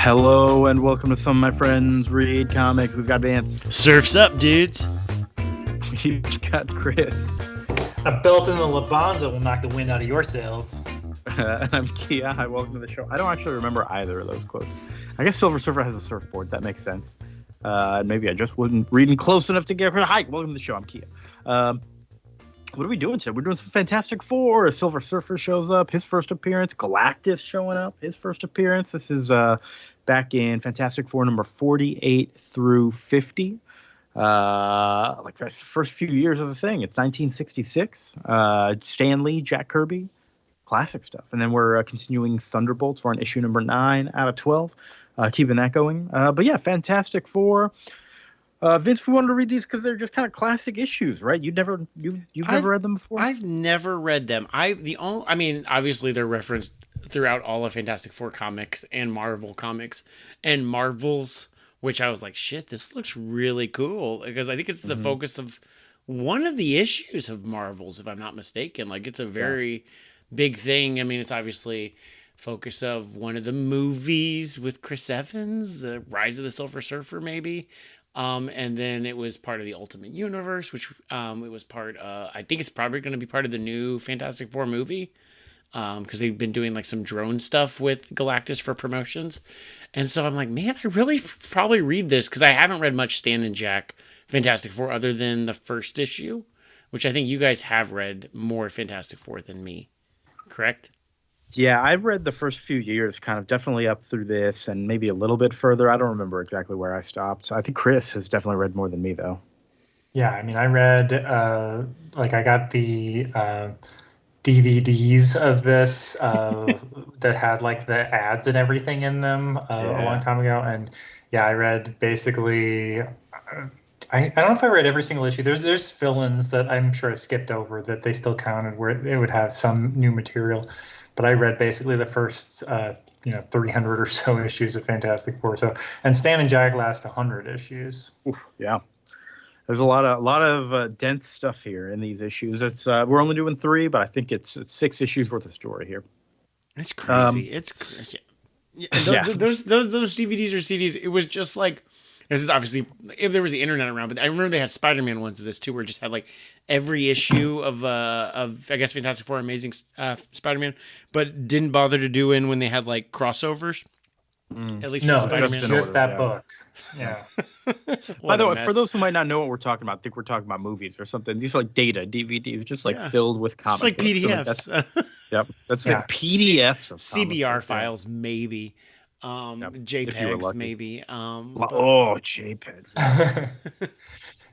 Hello and welcome to Some of My Friends Read Comics. We've got Vance. Surf's up, dudes. We've got Chris. A belt in the Labanza will knock the wind out of your sails. And I'm Kia. Hi, welcome to the show. I don't actually remember either of those quotes. I guess Silver Surfer has a surfboard. That makes sense. Maybe I just wasn't reading close enough to get her. Hi, welcome to the show. I'm Kia. What are we doing today? We're doing some Fantastic Four. Silver Surfer shows up. His first appearance. Galactus showing up. His first appearance. This is back in Fantastic Four number 48 through 50. Like the first few years of the thing. It's 1966. Stan Lee, Jack Kirby. Classic stuff. And then we're continuing Thunderbolts. We're on issue number 9 out of 12. Keeping that going. But yeah, Fantastic Four. Vince, we wanted to read these because they're just kind of classic issues, right? You've never read them before? I've never read them. Obviously they're referenced throughout all of Fantastic Four comics and Marvel comics and Marvels, which I was like, shit, this looks really cool because I think it's the focus of one of the issues of Marvels, if I'm not mistaken. Like, it's a very big thing. I mean, it's obviously focus of one of the movies with Chris Evans, the Rise of the Silver Surfer, maybe. And then it was part of the Ultimate Universe, which it was part. I think it's probably going to be part of the new Fantastic Four movie, because they've been doing like some drone stuff with Galactus for promotions. And so I'm like, man, I really probably read this because I haven't read much Stan and Jack Fantastic Four other than the first issue, which I think you guys have read more Fantastic Four than me, correct? Yeah, I've read the first few years, kind of definitely up through this and maybe a little bit further. I don't remember exactly where I stopped. So I think Chris has definitely read more than me, though. Yeah, I mean, I read, I got the DVDs of this that had like the ads and everything in them a long time ago. And yeah, I read basically, I don't know if I read every single issue. There's fill-ins that I'm sure I skipped over that they still counted where it would have some new material. But I read basically the first, 300 or so issues of Fantastic Four. So, and Stan and Jack last 100 issues. Oof, yeah, there's a lot of dense stuff here in these issues. It's we're only doing 3, but I think it's 6 issues worth of story here. It's crazy. It's crazy. Those DVDs or CDs. It was just like. This is obviously if there was the internet around, but I remember they had Spider-Man ones of this too, where it just had like every issue of I guess Fantastic Four, Amazing Spider-Man, but didn't bother to do in when they had like crossovers. At least no, Spider-Man, just that book. Yeah. By the way, for those who might not know what we're talking about, I think we're talking about movies or something. These are like data DVDs, just like filled with comics. It's like PDFs. Yep, that's like PDFs of CBR files, maybe. JPEGs maybe. JPEG.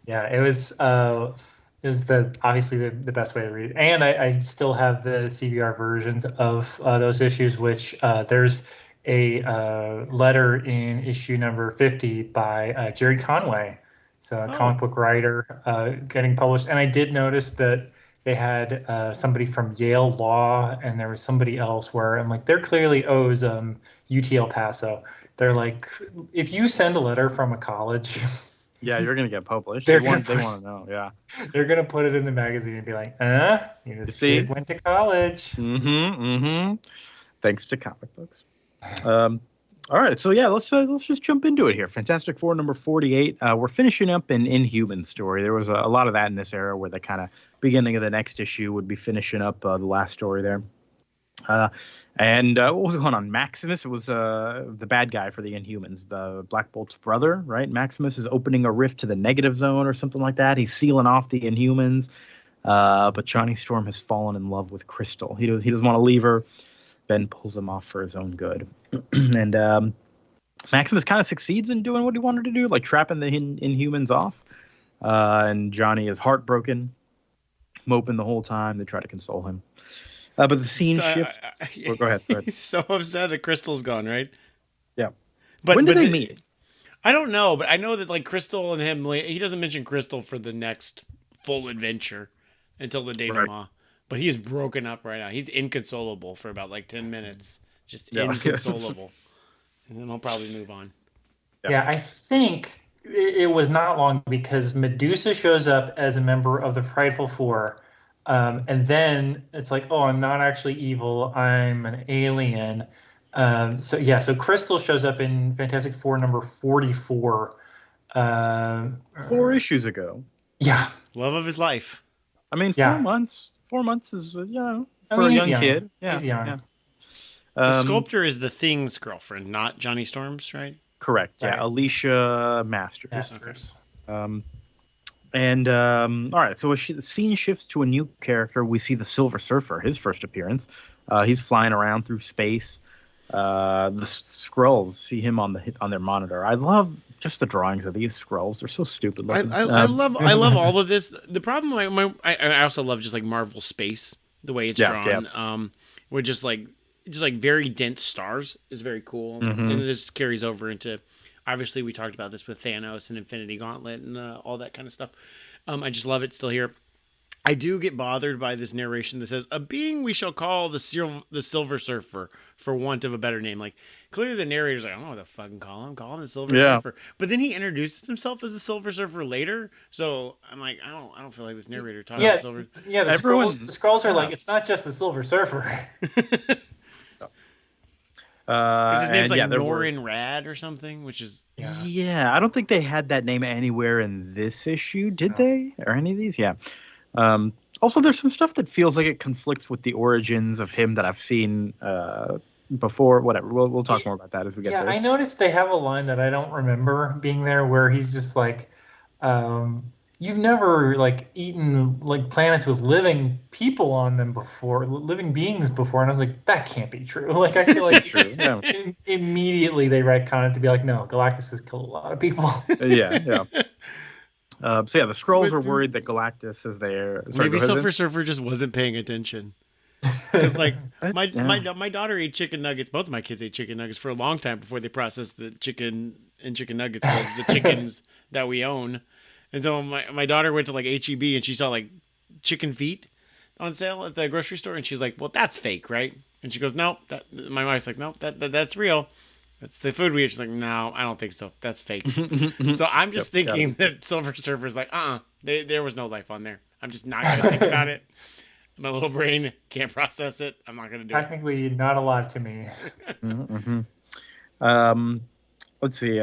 Yeah, it was obviously the best way to read. And I still have the CBR versions of those issues, which there's a letter in issue number 50 by Jerry Conway, so a comic book writer, getting published. And I did notice that they had somebody from Yale Law, and there was somebody else where I'm like, they're clearly owes UT El Paso. They're like, if you send a letter from a college, yeah, you're gonna get published. They want to know. Yeah, they're gonna put it in the magazine and be like, this kid went to college. Thanks to comic books. All right, so yeah, let's just jump into it here. Fantastic Four number 48. We're finishing up an Inhuman story. There was a lot of that in this era where the kind of beginning of the next issue would be finishing up the last story there. And what was going on? Maximus was the bad guy for the Inhumans, the Black Bolt's brother, right? Maximus is opening a rift to the negative zone or something like that. He's sealing off the Inhumans, but Johnny Storm has fallen in love with Crystal. He doesn't want to leave her. Ben pulls him off for his own good. And Maximus kind of succeeds in doing what he wanted to do, like trapping the Inhumans off. And Johnny is heartbroken, moping the whole time. They try to console him. But the scene shifts. Go ahead. He's so upset that Crystal's gone, right? Yeah. But when did they meet? I don't know, but I know that like Crystal and him, he doesn't mention Crystal for the next full adventure until the denouement. But he's broken up right now. He's inconsolable for about like 10 minutes. Just inconsolable. And then he'll probably move on. Yeah, I think it was not long because Medusa shows up as a member of the Frightful Four. And then it's like, oh, I'm not actually evil. I'm an alien. So Crystal shows up in Fantastic Four number 44. 4 issues ago. Yeah. Love of his life. I mean, 4 months. 4 months is, for a young kid. Yeah. He's young. Yeah. The sculptor is the Thing's girlfriend, not Johnny Storm's, right? Correct. Yeah. Right. Alicia Masters. Okay. All right, so the scene shifts to a new character. We see the Silver Surfer, his first appearance. He's flying around through space. The Skrulls see him on their monitor. I love just the drawings of these Skrulls. They're so stupid looking. I love all of this. The problem, I also love just like Marvel space, the way it's drawn. Yeah. With just like very dense stars is very cool, and this carries over into. Obviously, we talked about this with Thanos and Infinity Gauntlet and all that kind of stuff. I just love it still here. I do get bothered by this narration that says, a being we shall call the Silver Surfer, for want of a better name. Like, clearly the narrator's like, I don't know what to fucking call him. Call him the Silver Surfer. But then he introduces himself as the Silver Surfer later. So I'm like, I don't feel like this narrator talks about Silver. Yeah, the Skrulls are like, it's not just the Silver Surfer. Because his name's like Norin Rad or something, which is I don't think they had that name anywhere in this issue, did they? Or any of these? Yeah. Also, there's some stuff that feels like it conflicts with the origins of him that I've seen before. Whatever, we'll talk more about that as we get there. Yeah, I noticed they have a line that I don't remember being there, where he's just like, "You've never like eaten like planets with living people on them before, living beings before," and I was like, "That can't be true." Like, I feel like immediately they retcon it to be like, "No, Galactus has killed a lot of people." Yeah. The Skrulls are worried that Galactus is there. Maybe Silver Surfer just wasn't paying attention. Because like my daughter ate chicken nuggets. Both of my kids ate chicken nuggets for a long time before they processed the chicken and chicken nuggets was the chickens that we own. And so my daughter went to like H-E-B and she saw like chicken feet on sale at the grocery store, and she's like, "Well, that's fake, right?" And she goes, "Nope." My wife's like, "Nope, that's real. That's the food we eat." She's like, "No, I don't think so. That's fake." So I'm just thinking that Silver Surfer's like, there was no life on there. I'm just not gonna think about it. My little brain can't process it. I'm not gonna do Technically, not a lot to me. Let's see.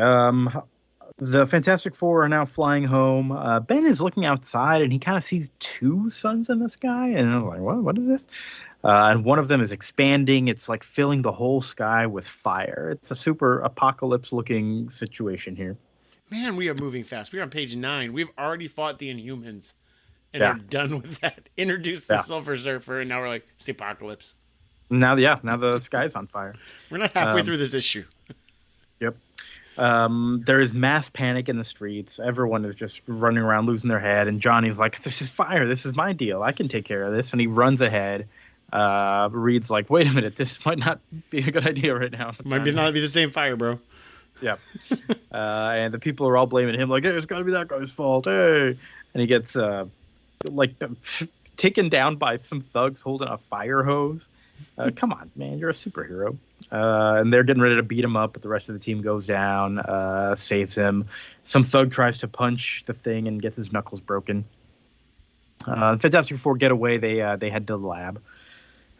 The Fantastic Four are now flying home. Ben is looking outside, and he kind of sees 2 suns in the sky, and I'm like, what is this? And one of them is expanding. It's like filling the whole sky with fire. It's a super apocalypse-looking situation here. Man, we are moving fast. We're on page 9. We've already fought the Inhumans, and are done with that. Introduced the Silver Surfer, and now we're like, it's the apocalypse. Now the sky's on fire. We're not halfway through this issue. Yep. There is mass panic in the streets. Everyone is just running around losing their head, and Johnny's like, "This is fire. This is my deal. I can take care of this." And he runs ahead. Reed's like, "Wait a minute. This might not be a good idea right now." Might not be the same fire, bro. Yeah. And the people are all blaming him, like, "Hey, it's got to be that guy's fault." Hey, and he gets taken down by some thugs holding a fire hose. Come on, man, you're a superhero. And they're getting ready to beat him up, but the rest of the team goes down, saves him. Some thug tries to punch the Thing and gets his knuckles broken. Fantastic Four get away. They head to the lab.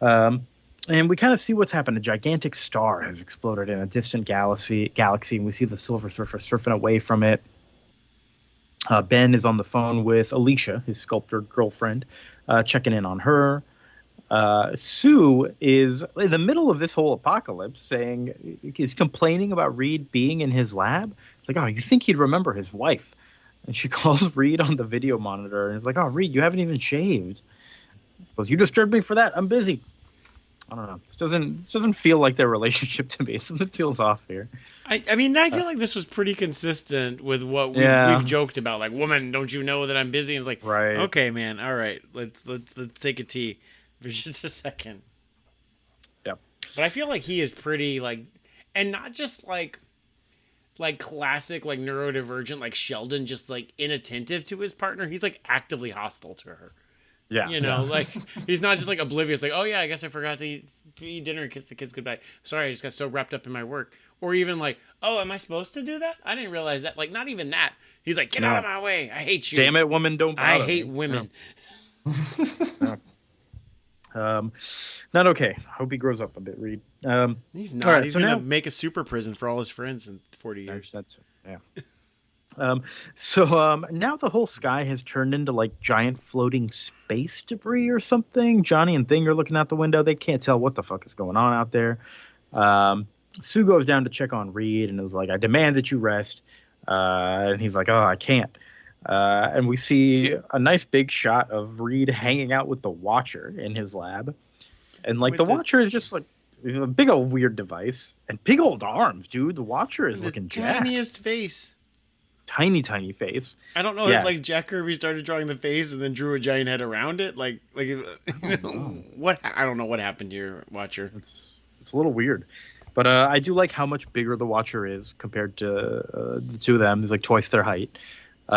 And we kind of see what's happened. A gigantic star has exploded in a distant galaxy, and we see the Silver Surfer surfing away from it. Ben is on the phone with Alicia, his sculptor girlfriend, checking in on her. Sue is in the middle of this whole apocalypse, he's complaining about Reed being in his lab. It's like, "Oh, you think he'd remember his wife?" And she calls Reed on the video monitor and is like, "Oh, Reed, you haven't even shaved." She goes, "You disturbed me for that. I'm busy." I don't know. This doesn't feel like their relationship to me. Something feels off here. I mean, I feel like this was pretty consistent with what we've joked about. Like, "Woman, don't you know that I'm busy?" And it's like, right. Okay, man. All right, let's take a tea for just a second. Yep. But I feel like he is pretty like, and not just like classic like neurodivergent like Sheldon, just like inattentive to his partner. He's like actively hostile to her. Yeah. You know, like he's not just like oblivious, like, "Oh yeah, I guess I forgot to eat dinner and kiss the kids goodbye. Sorry, I just got so wrapped up in my work." Or even like, "Oh, am I supposed to do that? I didn't realize that." Like, not even that. He's like, "Get out of my way. I hate you. Damn it, woman, don't bother I hate women." Yeah. Not okay. Hope he grows up a bit, Reed. He's not. All right, He's so gonna now make a super prison for all his friends in 40 years. that's yeah. Now the whole sky has turned into like giant floating space debris or something. Johnny and Thing are looking out the window. They can't tell what the fuck is going on out there. Sue goes down to check on Reed and is like, I demand that you rest. And he's like, oh, I can't. And we see a nice big shot of Reed hanging out with the Watcher in his lab. And like the Watcher is just like a big old weird device and big old arms, dude. The Watcher is looking jacked. Tiniest face. Tiny face. I don't know if like Jack Kirby started drawing the face and then drew a giant head around it. What? I don't know what happened to your Watcher. It's a little weird, but I do like how much bigger the Watcher is compared to the two of them. He's like twice their height.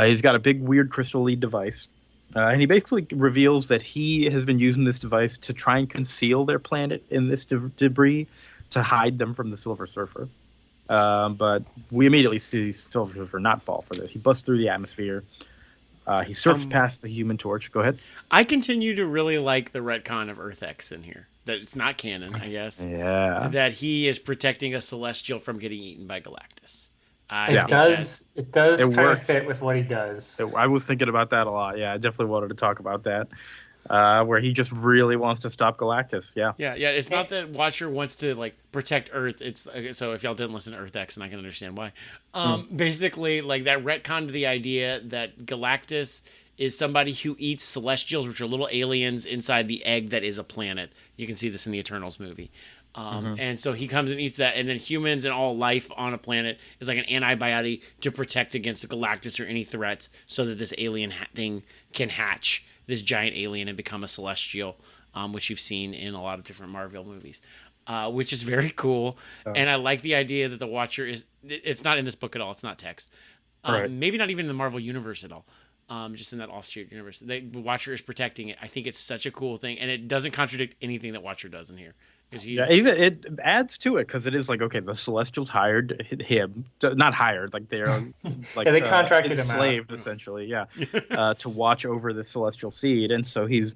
He's got a big weird crystal lead device, and he basically reveals that he has been using this device to try and conceal their planet in this debris to hide them from the Silver Surfer. But we immediately see Silver Surfer not fall for this. He busts through the atmosphere. He surfs past the Human Torch. Go ahead. I continue to really like the retcon of Earth X in here. That it's not canon, I guess. Yeah. That he is protecting a Celestial from getting eaten by Galactus. It does kind of fit with what he does. I was thinking about that a lot. Yeah, I definitely wanted to talk about that. Where he just really wants to stop Galactus. Yeah. It's not that Watcher wants to like protect Earth. It's so if y'all didn't listen to Earth X, and I can understand why. Basically, like that retconned the idea that Galactus is somebody who eats Celestials, which are little aliens inside the egg that is a planet. You can see this in the Eternals movie. And so he comes and eats that, and then humans and all life on a planet is like an antibiotic to protect against Galactus or any threats, so that this alien thing can hatch, this giant alien, and become a Celestial, which you've seen in a lot of different Marvel movies, which is very cool. And I like the idea that the Watcher it's not in this book at all. It's not text. Right. Maybe not even in the Marvel universe at all. Just in that offshoot universe. The Watcher is protecting it. I think it's such a cool thing, and it doesn't contradict anything that Watcher does in here. Even it adds to it because it is like, okay, the Celestials hired him, not hired, like they're like they contracted enslaved, him out. essentially, to watch over the Celestial seed, and so he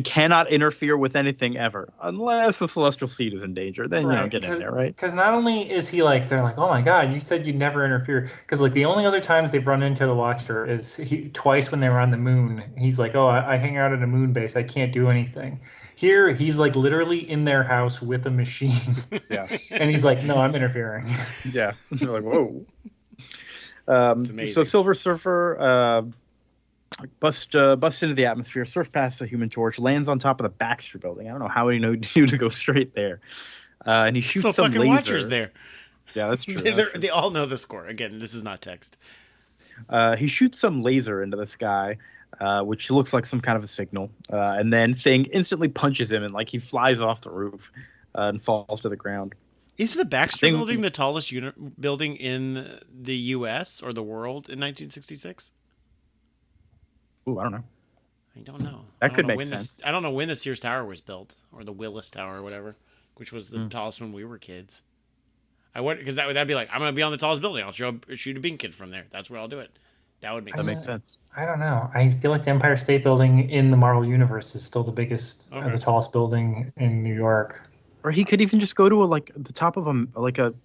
cannot interfere with anything ever unless the Celestial seed is in danger. Then get in there, right? Because not only is he like, they're like, oh my god, you said you'd never interfere. Because like the only other times they've run into the Watcher is twice when they were on the moon. He's like, oh, I hang out at a moon base. I can't do anything. Here, he's like literally in their house with a machine. Yeah. And he's like, no, I'm interfering. Yeah. They're like, whoa. Amazing. So Silver Surfer busts into the atmosphere, surf past the Human Torch, lands on top of the Baxter building. I don't know how he knew to go straight there. And he shoots some fucking laser. Watchers there. Yeah, that's true. They all know the score. Again, this is not text. He shoots some laser into the sky, which looks like some kind of a signal. And then Thing instantly punches him, and like he flies off the roof and falls to the ground. Is the Baxter building the tallest building in the U.S. or the world in 1966? Ooh, I don't know. I don't know. That could make sense. I don't know when the Sears Tower was built, or the Willis Tower, or whatever, which was the tallest when we were kids. Because that'd be like, I'm gonna be on the tallest building. I'll shoot a bean kid from there. That's where I'll do it. That would make sense. That makes sense. I don't know. I feel like the Empire State Building in the Marvel universe is still the biggest, the tallest building in New York. Or he could even just go to the top of a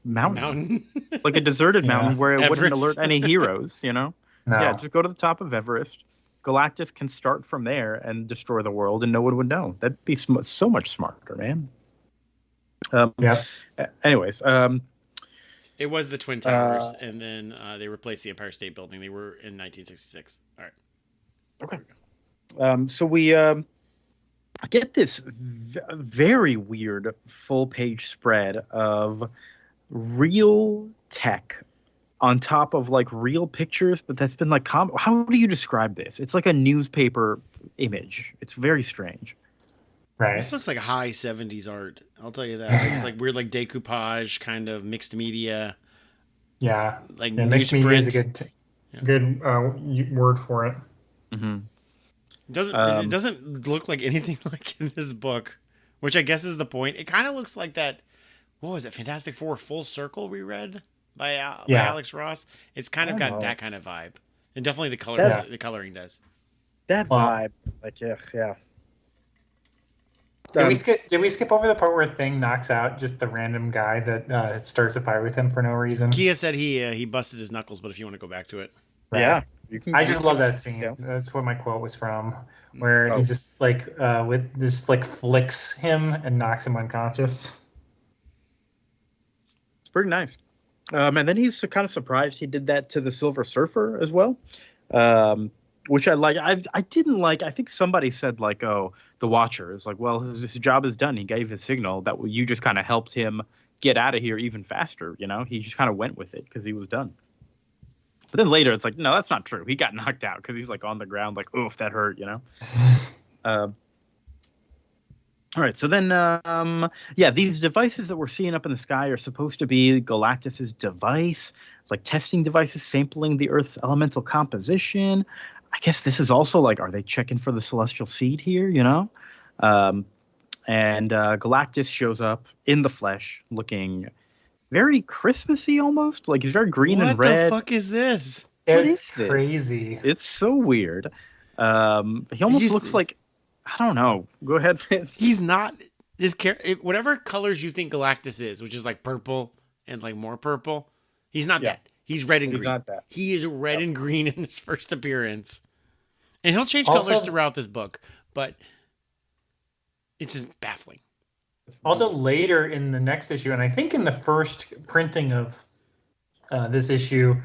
mountain. Like a deserted mountain where it wouldn't alert any heroes. No. Yeah, just go to the top of Everest. Galactus can start from there and destroy the world, and no one would know. That'd be so much smarter, man. Anyways, it was the Twin Towers, and then they replaced the Empire State Building. They were in 1966. All right. Okay. So we get this very weird full-page spread of real tech on top of like real pictures, but that's been like, how do you describe this? It's like a newspaper image. It's very strange. Right. This looks like high 70s art. I'll tell you that. It's like weird, like decoupage, kind of mixed media. Yeah. Like mixed media is a good word for it. Mm-hmm. It doesn't look like anything like in this book, which I guess is the point. It kind of looks like that. What was it? Fantastic Four Full Circle we read by Alex Ross. It's kind of got that kind of vibe, and definitely the coloring does. That vibe, like yeah. Did we skip over the part where Thing knocks out just the random guy that starts a fire with him for no reason? Kia said he busted his knuckles, but if you want to go back to it. Right. Yeah. I just love that scene. Yeah. That's what my quote was from, where he just flicks him and knocks him unconscious. It's pretty nice. And then he's kind of surprised he did that to the Silver Surfer as well, which I like. I didn't like. I think somebody said like, "Oh, the Watcher is like, well, his job is done. He gave his signal that you just kind of helped him get out of here even faster. You know, he just kind of went with it because he was done." But then later, it's like, no, that's not true. He got knocked out because he's like on the ground, like, oof, that hurt. You know. All right, so then, these devices that we're seeing up in the sky are supposed to be Galactus's device, like testing devices sampling the Earth's elemental composition. I guess this is also like, are they checking for the celestial seed here, you know? And Galactus shows up in the flesh looking very Christmassy almost. Like he's very green and red. What the fuck is this? It's crazy. It's so weird. He almost looks like, I don't know. Go ahead, Vince. He's not his whatever colors you think Galactus is, which is like purple and like more purple. He's not that. He's red and green. Not that. He is red and green in his first appearance, and he'll change colors throughout this book. But it's just baffling. Also, later in the next issue, and I think in the first printing of this issue,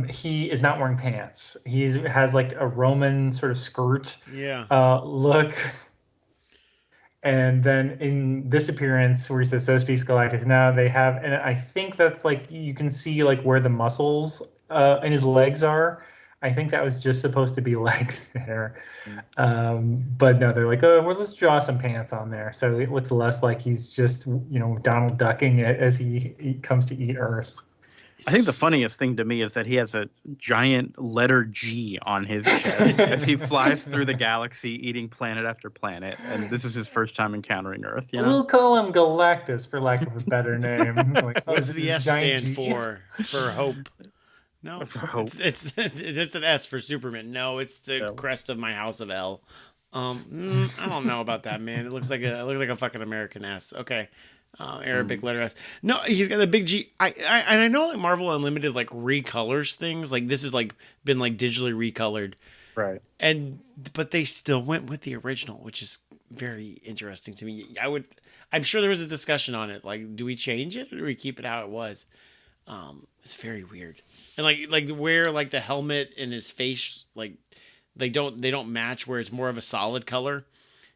he is not wearing pants. He has like a Roman sort of skirt look. And then in this appearance where he says, "So speaks Galactus," now they have, and I think that's like, you can see like where the muscles in his legs are. I think that was just supposed to be leg there. But no, they're like, oh, well, let's draw some pants on there. So it looks less like he's just, Donald ducking it as he comes to eat Earth. I think the funniest thing to me is that he has a giant letter G on his chest as he flies through the galaxy, eating planet after planet. And this is his first time encountering Earth. You know? We'll call him Galactus, for lack of a better name. Like, what's the S stand for? For hope. No, for hope. It's an S for Superman. No, it's the crest of my House of L. I don't know about that, man. It looks like a fucking American S. Okay. Arabic letter S. No, he's got a big G. I know like Marvel Unlimited like recolors things. Like this has like been like digitally recolored. Right. But they still went with the original, which is very interesting to me. I'm sure there was a discussion on it. Like, do we change it or do we keep it how it was? It's very weird. And like where like the helmet and his face, like they don't match, where it's more of a solid color.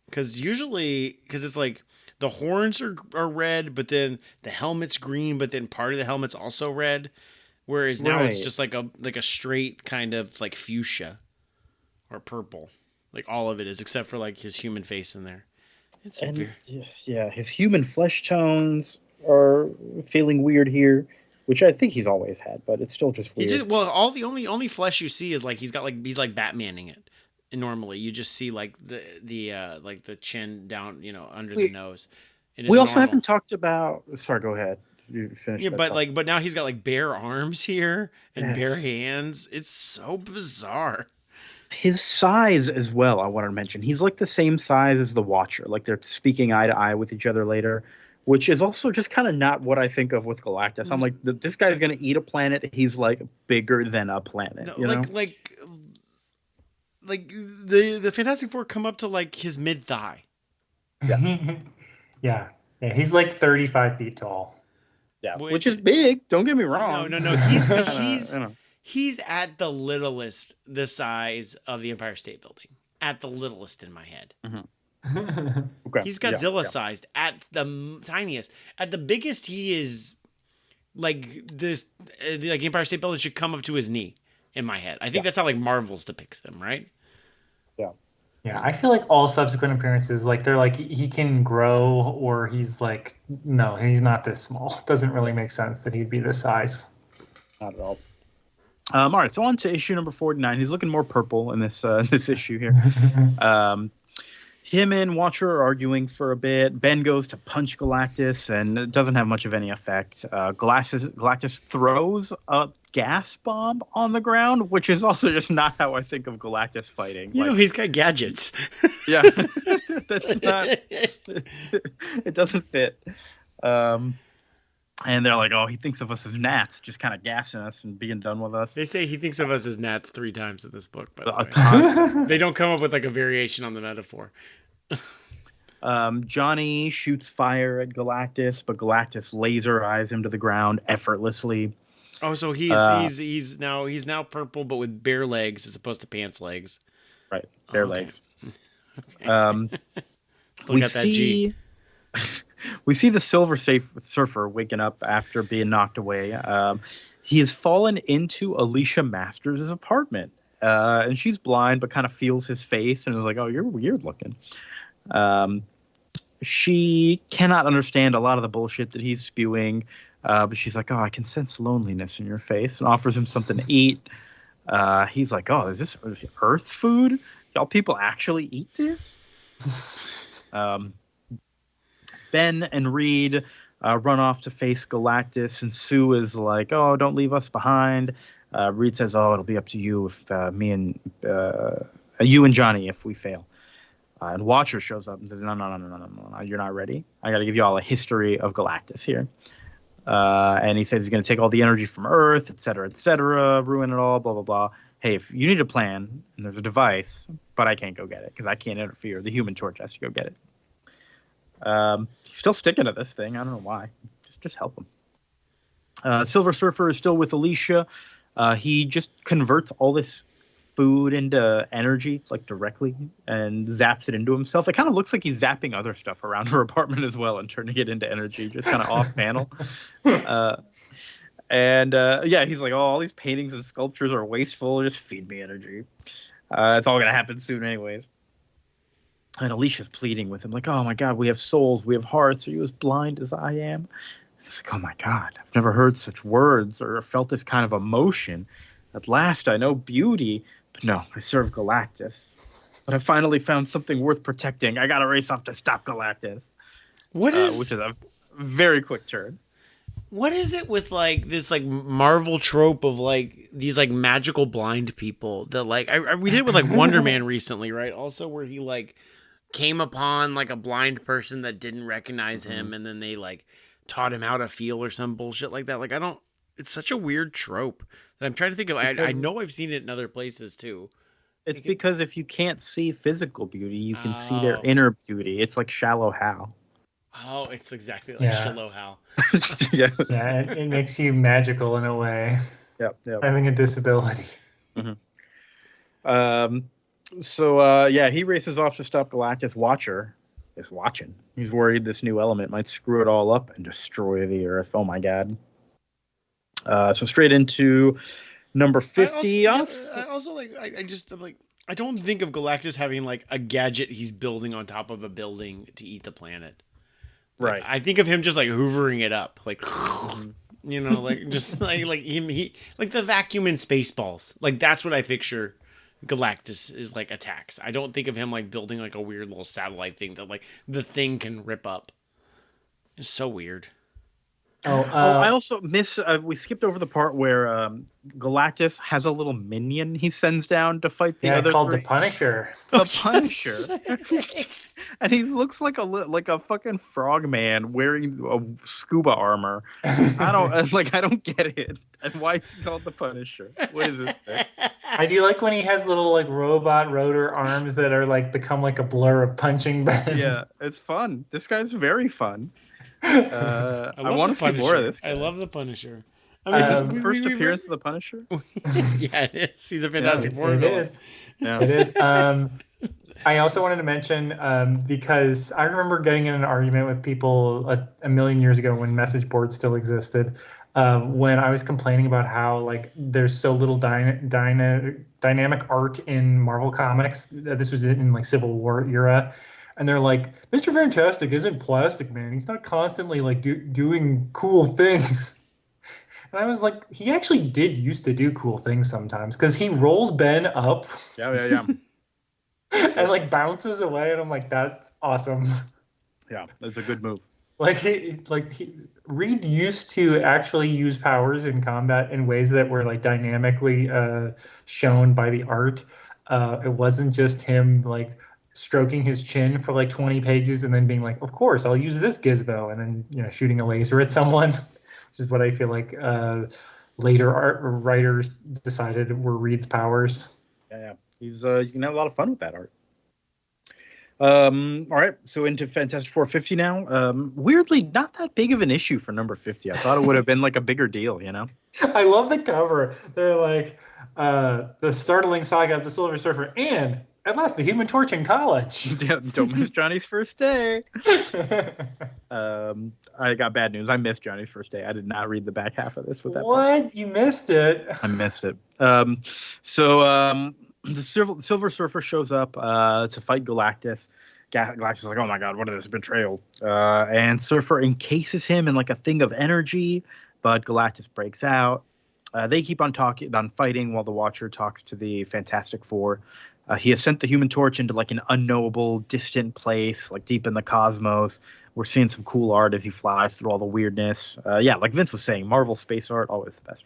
Because it's like the horns are red, but then the helmet's green, but then part of the helmet's also red. Whereas now it's just like a straight kind of like fuchsia or purple. Like all of it is, except for like his human face in there. His human flesh tones are feeling weird here, which I think he's always had, but it's still just weird. All the only flesh you see is like he's like Batmaning it. And normally you just see like the chin down, under the nose. We also haven't talked about. Sorry, go ahead. You finish. Yeah, but now he's got like bare arms here and bare hands. It's so bizarre. His size as well, I wanted to mention. He's like the same size as the Watcher. Like they're speaking eye to eye with each other later, which is also just kind of not what I think of with Galactus. I'm like, this guy's going to eat a planet. He's like bigger than a planet. No, like the Fantastic Four come up to like his mid thigh. Yeah. yeah. He's like 35 feet tall. Yeah, which is big. Don't get me wrong. No. He's at the littlest the size of the Empire State Building. At the littlest in my head. Mm-hmm. Okay. He's Godzilla sized at the tiniest. At the biggest, he is like this. Like Empire State Building should come up to his knee. In my head, I think that's how like Marvel's depicts him, right? Yeah. I feel like all subsequent appearances, like they're like he can grow, or he's like, no, he's not this small. It doesn't really make sense that he'd be this size. Not at all. All right, so on to issue number 49. He's looking more purple in this issue here. Him and Watcher are arguing for a bit. Ben goes to punch Galactus, and it doesn't have much of any effect. Galactus throws a gas bomb on the ground, which is also just not how I think of Galactus fighting. He's got gadgets. Yeah, That's not. It doesn't fit. And they're like, oh, he thinks of us as gnats, just kind of gassing us and being done with us. They say he thinks of us as gnats 3 times in this book, by the way. Constant. They don't come up with like a variation on the metaphor. Johnny shoots fire at Galactus, but Galactus laser eyes him to the ground effortlessly. Oh, so he's now purple, but with bare legs as opposed to pants legs. Right, bare legs. Okay. Still got that G. We see the Silver Surfer waking up after being knocked away. He has fallen into Alicia Masters' apartment, and she's blind, but kind of feels his face and is like, "Oh, you're weird looking." She cannot understand a lot of the bullshit that he's spewing, but she's like, "Oh, I can sense loneliness in your face," and offers him something to eat. He's like, "Oh, is this Earth food? Y'all people actually eat this?" Ben and Reed run off to face Galactus, and Sue is like, "Oh, don't leave us behind." Reed says, "Oh, it'll be up to you if you and Johnny if we fail." And Watcher shows up and says, No, you're not ready. I got to give you all a history of Galactus here. And he says he's going to take all the energy from Earth, et cetera, ruin it all, blah, blah, blah. Hey, if you need a plan, and there's a device, but I can't go get it because I can't interfere. The Human Torch has to go get it. He's still sticking to this thing. I don't know why. Just help him. Silver Surfer is still with Alicia. He just converts all this food into energy, like directly, and zaps it into himself. It kind of looks like he's zapping other stuff around her apartment as well and turning it into energy, just kind of off panel. He's like, "Oh, all these paintings and sculptures are wasteful. Just feed me energy. It's all gonna happen soon, anyways." And Alicia's pleading with him, like, "Oh my God, we have souls, we have hearts. Are you as blind as I am?" He's like, "Oh my God, I've never heard such words or felt this kind of emotion. At last, I know beauty. But no, I serve Galactus. But I finally found something worth protecting. I gotta race off to stop Galactus." Which is a very quick turn. What is it with like this like Marvel trope of like these like magical blind people that like we did it with like Wonder Man recently, right? Also where he like came upon like a blind person that didn't recognize him, and then they like taught him how to feel or some bullshit like that. Like it's such a weird trope that I'm trying to think of. I know I've seen it in other places too. It's because if you can't see physical beauty, you can see their inner beauty. It's like Shallow Hal. Oh, it's exactly like Shallow Hal. Yeah, it makes you magical in a way. Yep. Having a disability. Mm-hmm. He races off to stop Galactus. Watcher is watching. He's worried this new element might screw it all up and destroy the Earth. Oh my God. So straight into number 50. I don't think of Galactus having like a gadget he's building on top of a building to eat the planet. Right. Like, I think of him just like hoovering it up, like like just like he like the vacuum in Spaceballs. Like that's what I picture Galactus is like attacks. I don't think of him like building like a weird little satellite thing that like the thing can rip up. It's so weird. I also miss. We skipped over the part where Galactus has a little minion he sends down to fight the other called three. the Punisher. The Punisher, and he looks like a fucking frogman wearing a scuba armor. I don't get it. And why is he called the Punisher? What is this thing? I do like when he has little like robot rotor arms that are like become like a blur of punching bag. Yeah, it's fun. This guy's very fun. I want to see more of this guy. I love the Punisher. Is this the first appearance of the Punisher? Yeah, it is. He's a Fantastic Four. It is. Yeah. It is. I also wanted to mention because I remember getting in an argument with people a million years ago when message boards still existed. When I was complaining about how like there's so little dynamic art in Marvel comics. This was in like Civil War era. And they're like, Mr. Fantastic isn't Plastic Man. He's not constantly like doing cool things. And I was like, he actually did used to do cool things sometimes because he rolls Ben up. Yeah. And like bounces away, and I'm like, that's awesome. Yeah, that's a good move. Reed used to actually use powers in combat in ways that were like dynamically shown by the art. It wasn't just him like stroking his chin for like 20 pages and then being like, of course, I'll use this gizmo, and then shooting a laser at someone, which is what I feel like later art writers decided were Reed's powers. Yeah. He's you can have a lot of fun with that art. All right, so into Fantastic Four 50 now. Weirdly, not that big of an issue for number 50. I thought it would have been like a bigger deal, I love the cover. They're like the startling saga of the Silver Surfer and at last the Human Torch in college. Don't miss Johnny's first day. I got bad news. I missed Johnny's first day. I did not read the back half of this with that. What? Part. You missed it. I missed it. The Silver Surfer shows up to fight Galactus. Galactus is like, oh my god, what is this betrayal? And Surfer encases him in like a thing of energy, but Galactus breaks out. They keep on fighting while the Watcher talks to the Fantastic Four. He has sent the Human Torch into like an unknowable, distant place, like deep in the cosmos. We're seeing some cool art as he flies through all the weirdness. Like Vince was saying, Marvel space art, always the best.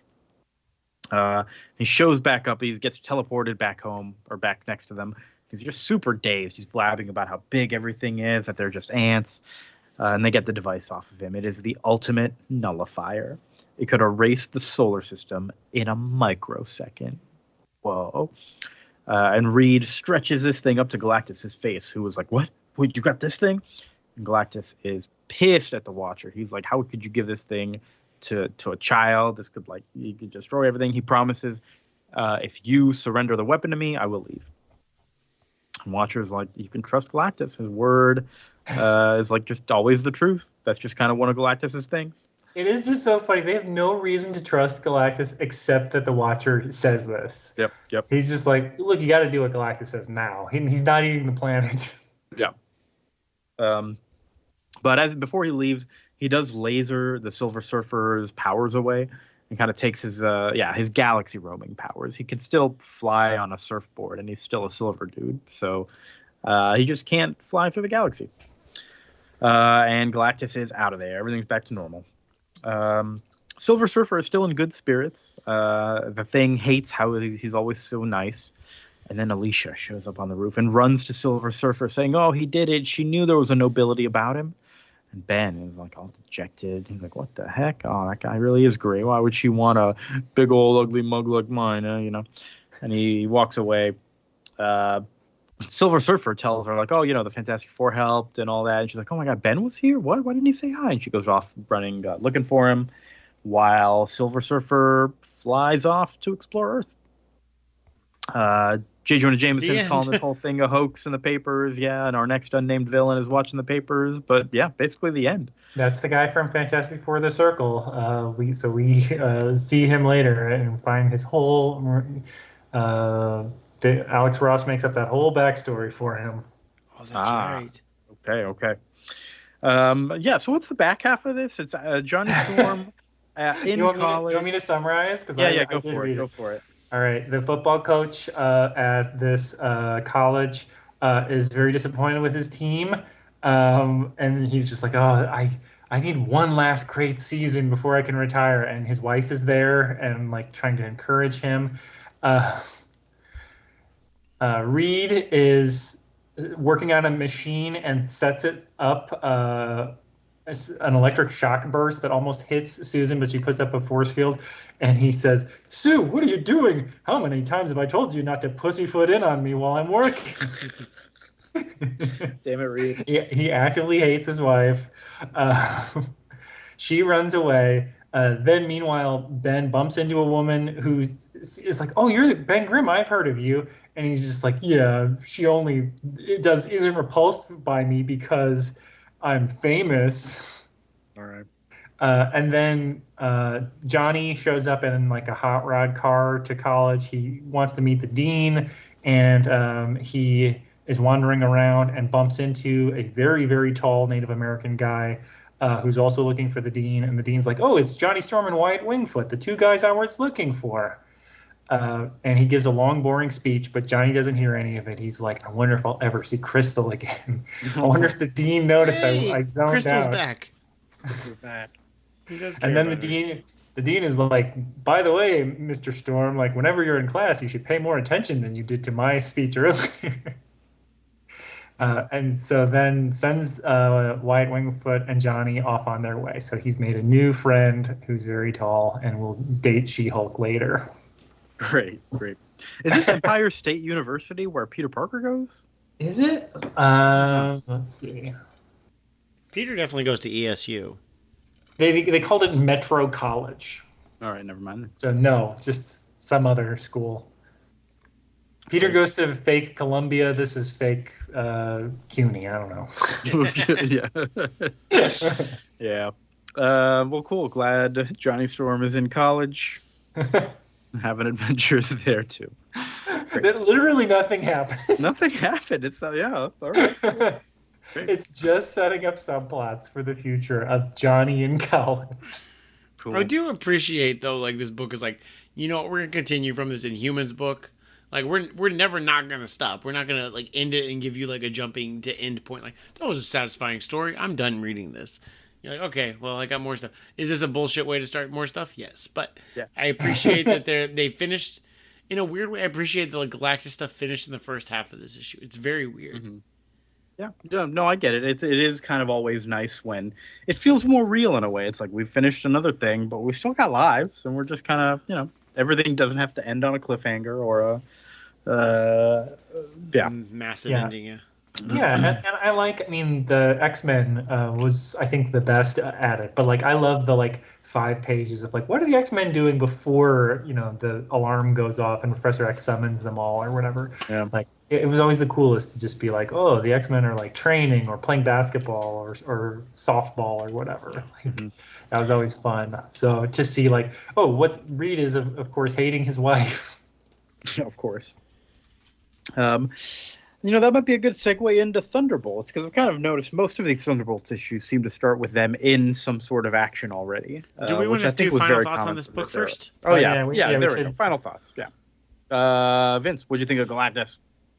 He shows back up. He gets teleported back home or back next to them. He's just super dazed. He's blabbing about how big everything is, that they're just ants. And they get the device off of him. It is the ultimate nullifier. It could erase the solar system in a microsecond. Whoa. And Reed stretches this thing up to Galactus' face, who was like, what? Wait, you got this thing? And Galactus is pissed at the Watcher. He's like, how could you give this thing to a child? This could you could destroy everything. He promises, if you surrender the weapon to me, I will leave. And Watcher's like, you can trust Galactus. His word is like just always the truth. That's just kind of one of Galactus's things. It is just so funny. They have no reason to trust Galactus except that the Watcher says this. Yep. He's just like, look, you got to do what Galactus says now. He's not eating the planet. Yeah. But before he leaves, he does laser the Silver Surfer's powers away and kind of takes his galaxy roaming powers. He can still fly on a surfboard, and he's still a silver dude. So he just can't fly through the galaxy. And Galactus is out of there. Everything's back to normal. Silver Surfer is still in good spirits. The Thing hates how he's always so nice. And then Alicia shows up on the roof and runs to Silver Surfer saying, oh, he did it. She knew there was a nobility about him. And Ben is like all dejected. He's like, what the heck? Oh, that guy really is great. Why would she want a big old ugly mug like mine? And he walks away. Silver Surfer tells her like, oh, the Fantastic Four helped and all that. And she's like, oh my God, Ben was here? What? Why didn't he say hi? And she goes off running, looking for him while Silver Surfer flies off to explore Earth. J. Jonah Jameson's calling this whole thing a hoax in the papers. Yeah, and our next unnamed villain is watching the papers. But yeah, basically the end. That's the guy from Fantastic Four: The Circle. We see him later and find his whole. Alex Ross makes up that whole backstory for him. Oh, that's right. Okay. So what's the back half of this? It's Johnny Storm in college. You want me to summarize? Go for it. All right. The football coach at this college is very disappointed with his team. And he's just like, oh, I need one last great season before I can retire. And his wife is there and like trying to encourage him. Reed is working on a machine and sets it up an electric shock burst that almost hits Susan, but she puts up a force field. And he says, Sue, what are you doing? How many times have I told you not to pussyfoot in on me while I'm working? Damn it, Reed. He actively hates his wife. She runs away. Then, meanwhile, Ben bumps into a woman who is like, oh, you're Ben Grimm. I've heard of you. And he's just like, yeah, she only isn't repulsed by me because I'm famous. All right. And then Johnny shows up in like a hot rod car to college. He wants to meet the dean, and he is wandering around and bumps into a very, very tall Native American guy who's also looking for the dean. And the dean's like, oh, it's Johnny Storm and Wyatt Wingfoot, the two guys I was looking for. And he gives a long, boring speech, but Johnny doesn't hear any of it. He's like, I wonder if I'll ever see Crystal again. I wonder if the dean noticed I zoned Crystal's out. back. Crystal's back. He does care And then about the dean is like, by the way, Mr. Storm, like whenever you're in class, you should pay more attention than you did to my speech earlier. And so then sends Wyatt Wingfoot and Johnny off on their way. So he's made a new friend who's very tall and will date She-Hulk later. Great. Is this Empire State University where Peter Parker goes? Is it? Let's see. Peter definitely goes to ESU. They called it Metro College. All right, never mind. So no, just some other school. Peter goes to fake Columbia. This is fake CUNY. I don't know. Yeah. Well, cool. Glad Johnny Storm is in college. Having adventures there too. Literally nothing happened. Nothing happened. It's all right. Cool. It's just setting up subplots for the future of Johnny in college. Cool. I do appreciate though, like this book is like, you know, we're gonna continue from this Inhumans book. Like we're never not gonna stop. We're not gonna like end it and give you like a jumping to end point. Like that was a satisfying story. I'm done reading this. You're like, okay, well I got more stuff. Is this a bullshit way to start more stuff? Yes, but yeah. I appreciate that they finished in a weird way. I appreciate the like, Galactus stuff finished in the first half of this issue. It's very weird. Mm-hmm. Yeah, no, I get it. It is kind of always nice when it feels more real in a way. It's like we've finished another thing, but we still got lives, and we're just kind of, you know, everything doesn't have to end on a cliffhanger or a massive ending. Yeah, and I like. I mean, the X-Men was, I think, the best at it. But like, I love the like 5 pages of like, what are the X-Men doing before, you know, the alarm goes off and Professor X summons them all or whatever. Yeah. Like, it was always the coolest to just be like, oh, the X-Men are like training or playing basketball or softball or whatever. Like, that was always fun. So to see like, oh, what Reed is of course hating his wife. Of course. You know, that might be a good segue into Thunderbolts, because I've kind of noticed most of these Thunderbolts issues seem to start with them in some sort of action already. Do we want to do final thoughts on this book first? Oh, yeah, there we go. Final thoughts, yeah. Vince, what'd you think of Galactus?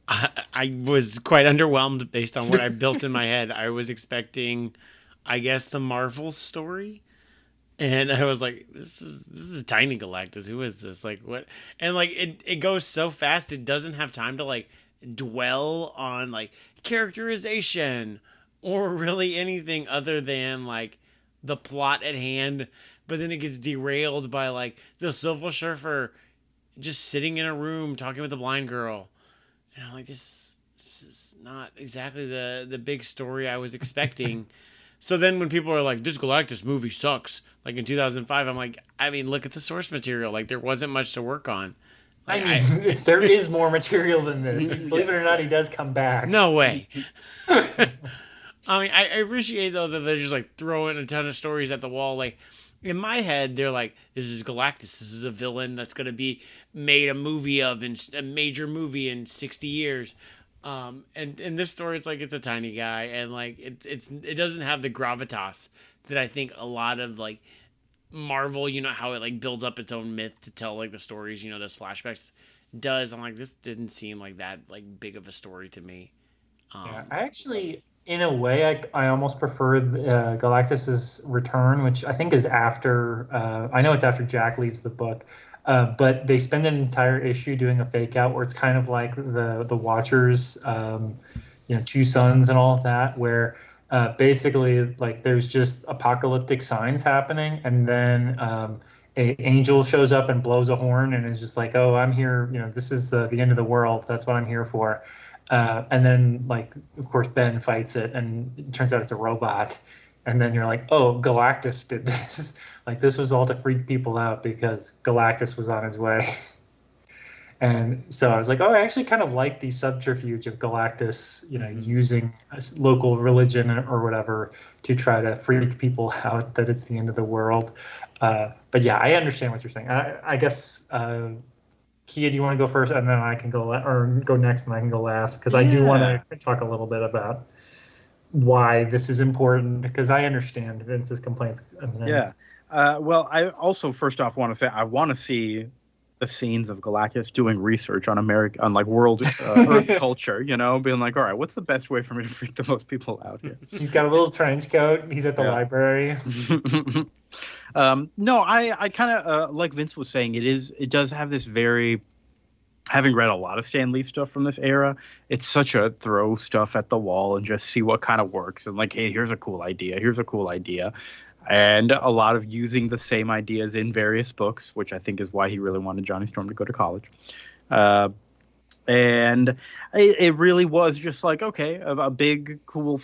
I was quite underwhelmed based on what I built in my head. I was expecting, I guess, the Marvel story. And I was like, this is tiny Galactus. Who is this? Like, what? And like, it goes so fast, it doesn't have time to like dwell on like characterization or really anything other than like the plot at hand. But then it gets derailed by like the Silver Surfer just sitting in a room talking with the blind girl. And I'm like, this is not exactly the big story I was expecting. So then when people are like, this Galactus movie sucks, like in 2005, I'm like, I mean, look at the source material. Like, there wasn't much to work on. Like, I mean, there is more material than this. Believe it or not, he does come back. No way. I mean, I appreciate, though, that they're just, like, throwing a ton of stories at the wall. Like, in my head, they're like, this is Galactus. This is a villain that's going to be made a movie of, in a major movie in 60 years. And in this story, it's like, it's a tiny guy, and like it doesn't have the gravitas that I think a lot of like Marvel, you know, how it like builds up its own myth to tell like the stories, you know, those flashbacks does. I'm like, this didn't seem like that like big of a story to me. Yeah, I actually, in a way, I almost prefer Galactus's return, which I think is after. I know it's after Jack leaves the book. But they spend an entire issue doing a fake out where it's kind of like the Watchers, you know, Two Sons and all of that, where basically like there's just apocalyptic signs happening, and then an angel shows up and blows a horn and is just like, oh, I'm here, you know, this is the end of the world. That's what I'm here for. And then like, of course, Ben fights it, and it turns out it's a robot. And then you're like, oh, Galactus did this. Like, this was all to freak people out because Galactus was on his way. And so I was like, oh, I actually kind of like the subterfuge of Galactus, you know, using a local religion or whatever to try to freak people out that it's the end of the world. But yeah, I understand what you're saying. I guess, Kia, do you want to go first? And then I can go, or go next and I can go last. Because I do want to talk a little bit about why this is important, because I understand Vince's complaints. Well, I also first off want to say I want to see the scenes of Galactus doing research on like world Earth culture, you know, being like, all right, what's the best way for me to freak the most people out here? He's got a little trench coat. He's at the library. No, I kind of like Vince was saying, it does have this very having read a lot of Stan Lee stuff from this era, it's such a throw stuff at the wall and just see what kind of works. And like, hey, here's a cool idea. Here's a cool idea. And a lot of using the same ideas in various books, which I think is why he really wanted Johnny Storm to go to college. And it really was just like, okay, a big, cool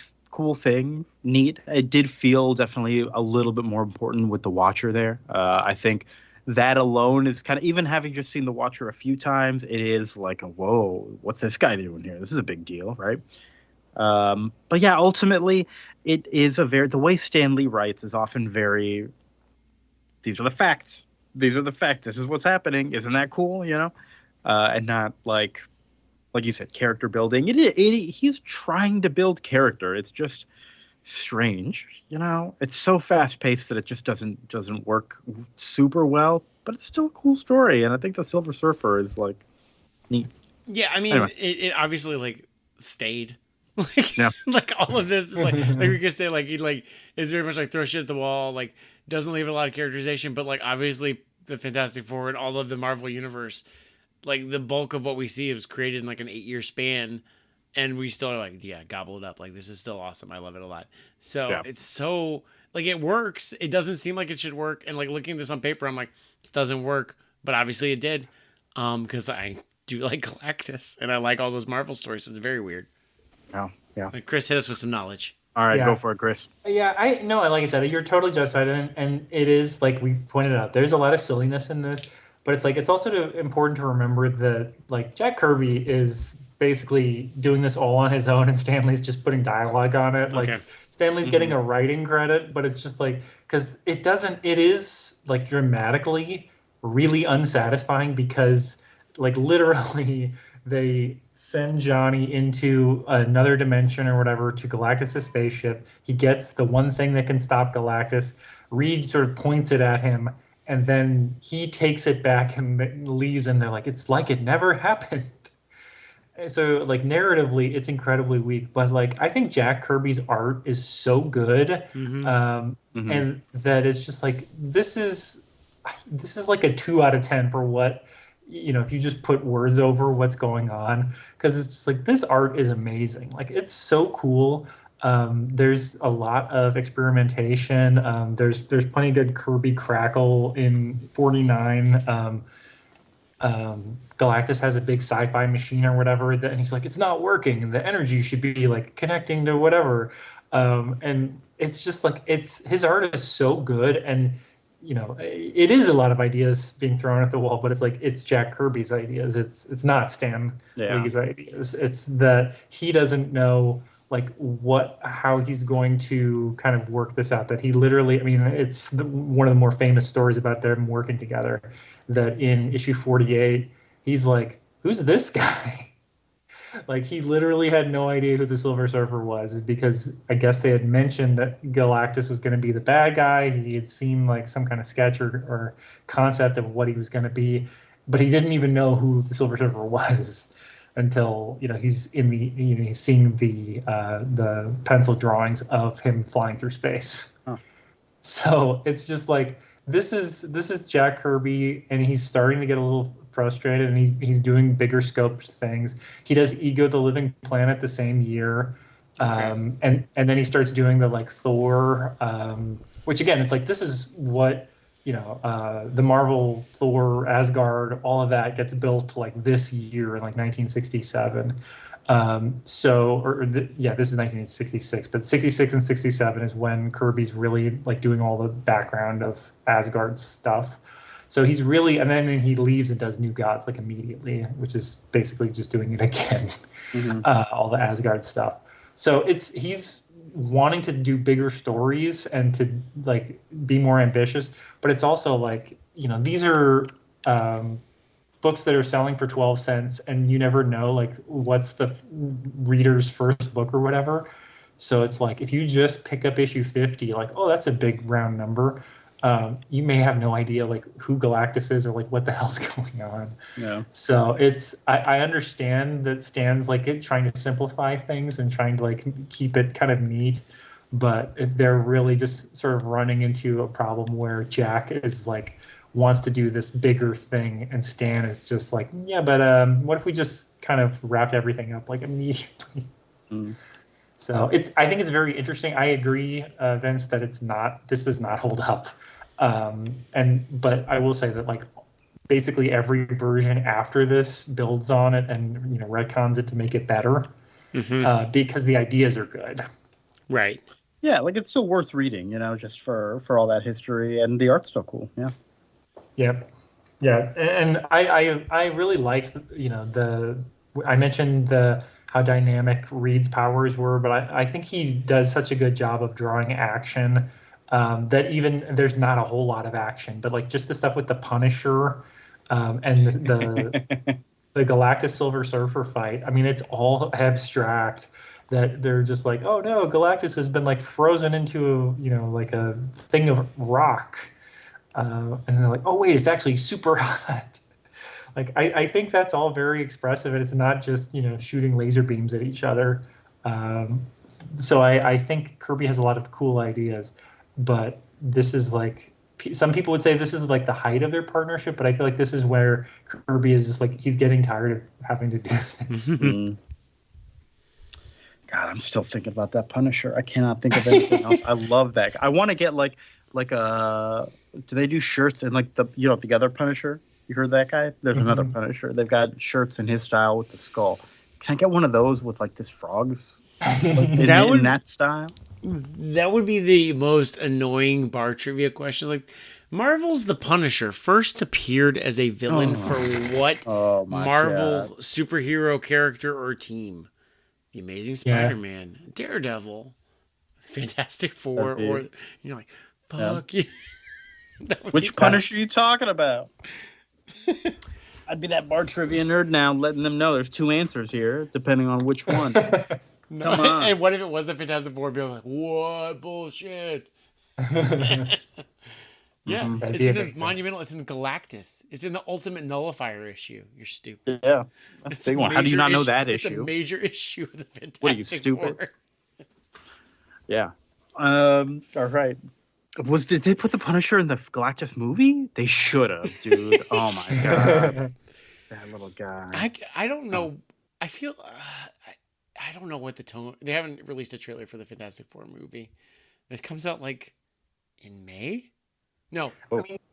thing, neat. It did feel definitely a little bit more important with the Watcher there. I think that alone is kind of, even having just seen the Watcher a few times, it is like, whoa, what's this guy doing here? This is a big deal, right? But yeah, ultimately, it is the way Stan Lee writes is often very, these are the facts. These are the facts. This is what's happening. Isn't that cool? And not like you said, character building. He's trying to build character. It's just strange. It's so fast paced that it just doesn't work super well, but it's still a cool story. And I think the Silver Surfer is like neat. Yeah. I mean, anyway. it obviously like stayed. Like, yeah. Like all of this is like we could say like he like is very much like throw shit at the wall, like doesn't leave a lot of characterization, but like obviously the Fantastic Four and all of the Marvel universe, like the bulk of what we see was created in like an 8-year span, and we still are like, yeah, gobble it up. Like this is still awesome. I love it a lot. So It's so like it works. It doesn't seem like it should work, and like looking at this on paper, I'm like, this doesn't work, but obviously it did, because I do like Galactus and I like all those Marvel stories. So it's very weird. Oh, yeah. Like Chris, hit us with some knowledge. All right, Go for it, Chris. Yeah, like I said, you're totally justified, and it is like we pointed out. There's a lot of silliness in this, but it's like it's also important to remember that like Jack Kirby is basically doing this all on his own, and Stan Lee's just putting dialogue on it. Like Stan Lee's getting a writing credit, but it's just like because it is like dramatically really unsatisfying because like literally they send Johnny into another dimension or whatever to Galactus' spaceship. He gets the one thing that can stop Galactus. Reed sort of points it at him, and then he takes it back and leaves, and they're like, it's like it never happened. So, like, narratively, it's incredibly weak. But, like, I think Jack Kirby's art is so good, and that it's just like, this is like a 2 out of 10 for what, if you just put words over what's going on, because it's just like this art is amazing. Like it's so cool. There's a lot of experimentation. There's plenty of good Kirby crackle in 49. Galactus has a big sci-fi machine or whatever, and he's like, it's not working. The energy should be like connecting to whatever. And it's just like his art is so good, and it is a lot of ideas being thrown at the wall, but it's like it's Jack Kirby's ideas. It's not Stan Lee's ideas. It's that he doesn't know like how he's going to kind of work this out. That he literally, I mean, it's one of the more famous stories about them working together. That in issue 48, he's like, "Who's this guy?" Like he literally had no idea who the Silver Surfer was because I guess they had mentioned that Galactus was going to be the bad guy. He had seen like some kind of sketch or concept of what he was going to be, but he didn't even know who the Silver Surfer was until he's in the he's seeing the pencil drawings of him flying through space. Huh. So it's just like this is Jack Kirby, and he's starting to get a little frustrated, and he's doing bigger scoped things. He does Ego the Living Planet the same year, and then he starts doing the like Thor, which again it's like this is what the Marvel Thor Asgard, all of that gets built like this year in like 1967. This is 1966, but 66 and 67 is when Kirby's really like doing all the background of Asgard stuff. So he's really, and then he leaves and does New Gods like immediately, which is basically just doing it again, all the Asgard stuff. So he's wanting to do bigger stories and to like be more ambitious, but it's also like, these are books that are selling for 12 cents and you never know like what's the reader's first book or whatever. So it's like, if you just pick up issue 50, like, oh, that's a big round number. You may have no idea like who Galactus is or like what the hell's going on. Yeah. So I understand that Stan's like trying to simplify things and trying to like keep it kind of neat, but they're really just sort of running into a problem where Jack is like wants to do this bigger thing, and Stan is just like, yeah, but what if we just kind of wrapped everything up like immediately? So I think it's very interesting. I agree, Vince, that this does not hold up. But I will say that like basically every version after this builds on it and retcons it to make it better, because the ideas are good. Right. Yeah, like it's still worth reading, just for all that history, and the art's still cool. Yeah. Yep. Yeah, and I really liked I mentioned how dynamic Reed's powers were, but I think he does such a good job of drawing action, that even there's not a whole lot of action, but like just the stuff with the Punisher, and the Galactus Silver Surfer fight. I mean, it's all abstract. That they're just like, oh no, Galactus has been like frozen into like a thing of rock, and they're like, oh wait, it's actually super hot. Like I think that's all very expressive, and it's not just shooting laser beams at each other. So I think Kirby has a lot of cool ideas, but this is like, some people would say this is like the height of their partnership, but I feel like this is where Kirby is just like, he's getting tired of having to do this. God, I'm still thinking about that Punisher. I cannot think of anything else. I love that. I want to get like a. Do they do shirts and like the other Punisher? You heard that guy? There's another Punisher. They've got shirts in his style with the skull. Can I get one of those with like this frogs? Like, in that style? That would be the most annoying bar trivia question. Like, Marvel's The Punisher first appeared as a villain for what Marvel superhero character or team? The Amazing Spider-Man, Daredevil, Fantastic Four, or like, fuck you. Which Punisher are you talking about? I'd be that bar trivia nerd now, letting them know there's two answers here, depending on which one. Come on. And what if it was the Fantastic Four? Be like, what bullshit? Yeah, it's in the Monumental. It's in the Galactus. It's in the Ultimate Nullifier issue. You're stupid. Yeah, that's a big one. How do you not know that issue? It's a major issue of the Fantastic What are you, stupid? Four. Yeah. All right. Did they put the Punisher in the Galactus movie? They should have, dude. Oh my god, that little guy. I don't know. I feel I don't know what the tone. They haven't released a trailer for the Fantastic Four movie. It comes out like in May. No,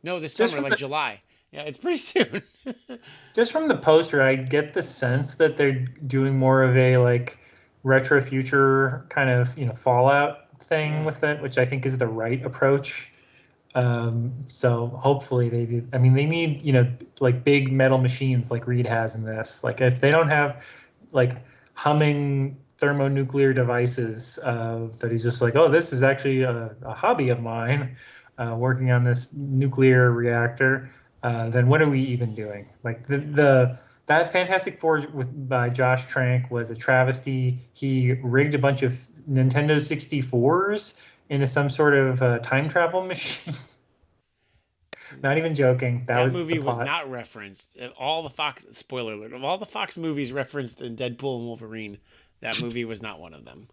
this summer, like July. Yeah, it's pretty soon. Just from the poster, I get the sense that they're doing more of a like retro future kind of Fallout thing with it, which I think is the right approach. So hopefully they do. I mean, they need like big metal machines like Reed has in this. Like if they don't have like humming thermonuclear devices, that he's just like, oh, this is actually a hobby of mine. Working on this nuclear reactor, then what are we even doing? Like that Fantastic Four by Josh Trank was a travesty. He rigged a bunch of Nintendo 64s into some sort of time travel machine. Not even joking. That movie was not referenced. All the Fox, spoiler alert, of all the Fox movies referenced in Deadpool and Wolverine, that movie was not one of them.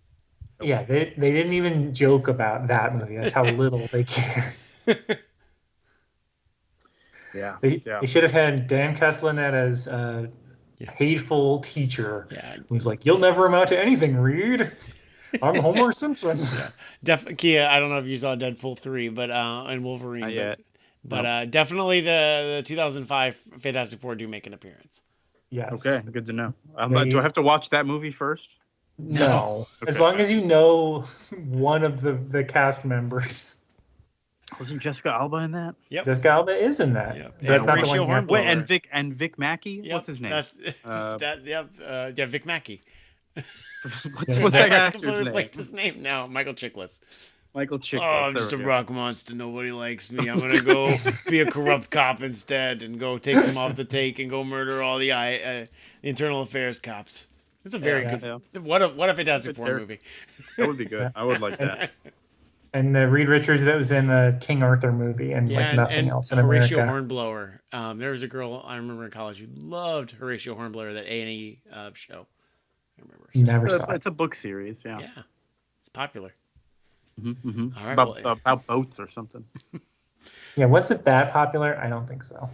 Yeah, they didn't even joke about that movie. That's how little they care. They should have had Dan Castellaneta as a hateful teacher. Yeah, who's like, "You'll never amount to anything, Reed. I'm Homer Simpson." Kia, I don't know if you saw Deadpool 3, but and Wolverine. Not yet. But definitely the 2005 Fantastic Four do make an appearance. Yes. Okay, good to know. Do I have to watch that movie first? No. Okay. As long as you know one of the cast members. Wasn't Jessica Alba in that? Yep. Jessica Alba is in that. Yep. That's not the one. Wait, and Vic Mackey? Yep. What's his name? Vic Mackey. What's that actor's name? His name now, Michael Chiklis. Michael Chiklis. Oh, I'm just a rock monster. Nobody likes me. I'm gonna go be a corrupt cop instead, and go take some off the take, and go murder all the internal affairs cops. It's a very good. Yeah. What a Fantastic Four movie. That would be good. I would like that. And Reed Richards that was in the King Arthur movie, and like nothing else in Horatio America. Hornblower. There was a girl I remember in college who loved Horatio Hornblower, that A&E show. I remember. Never saw it. It's a book series. Yeah. Yeah, it's popular. Mm-hmm. All right, about boats or something. Yeah, was it that popular? I don't think so.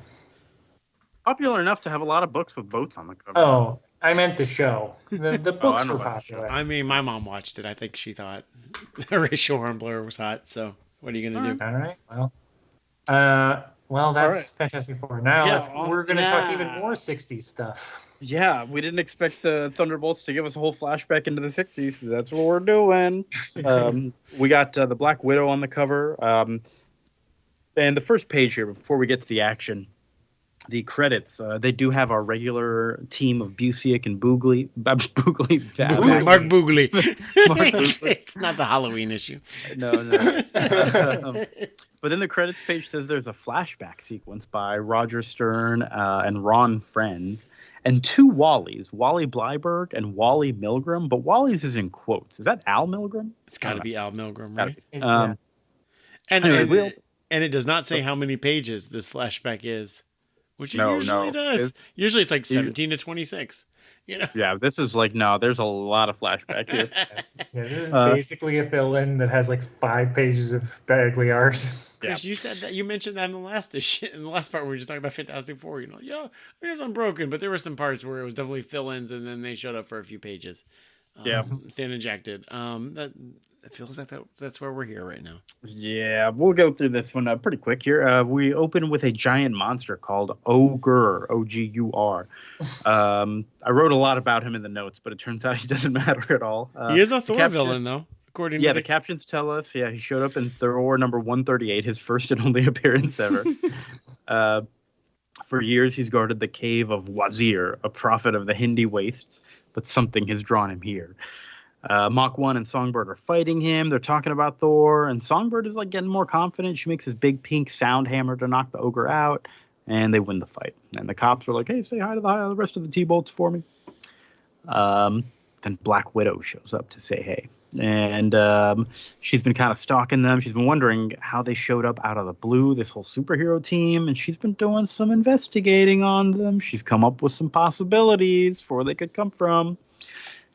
Popular enough to have a lot of books with boats on the cover. Oh, I meant the show. The I books know were about the show. popular. I mean, my mom watched it. I think she thought Rachel Hornblower was hot. So what are you gonna do? All right. Well, that's right. Fantastic Four. Now Yeah, we're going to talk even yeah. more 60s stuff. Yeah, we didn't expect the Thunderbolts to give us a whole flashback into the 60s. That's what we're doing. We got the Black Widow on the cover. And the first page here, before we get to the action, the credits, they do have our regular team of Busiek and Boogly. Mark Boogly. Mark Boogly. It's not the Halloween issue. No. But then the credits page says there's a flashback sequence by Roger Stern and Ron Frenz and two Wallies, Wally Blyberg and Wally Milgram. But Wally's is in quotes. Is that Al Milgram? It's got to be Al Milgram, right? Yeah. And it does not say how many pages this flashback is, which it usually does. Usually it's like 17 to 26. You know? Yeah, this is like, no, there's a lot of flashback here. Yeah, this is basically a fill-in that has like 5 pages of Bagley art. Chris, you said that, you mentioned that in the last part where we were just talking about Fantastic Four. You know, yeah, it was Unbroken, but there were some parts where it was definitely fill-ins, and then they showed up for a few pages. Stan and Jack did. That it feels like that's where we're here right now. Yeah, we'll go through this one pretty quick here. We open with a giant monster called Ogre, O-G-U-R. I wrote a lot about him in the notes, but it turns out he doesn't matter at all. He is a Thor villain, though. According to the captions tell us, he showed up in Thor number 138, his first and only appearance ever. For years, he's guarded the cave of Wazir, a prophet of the Hindi wastes, but something has drawn him here. Mach 1 and Songbird are fighting him. They're talking about Thor, and Songbird is like getting more confident. She makes his big pink sound hammer to knock the ogre out, and they win the fight. And the cops are like, hey, say hi to the rest of the T-Bolts for me. Then Black Widow shows up to say hey. And she's been kind of stalking them. She's been wondering how they showed up out of the blue, this whole superhero team, and she's been doing some investigating on them. She's come up with some possibilities for where they could come from.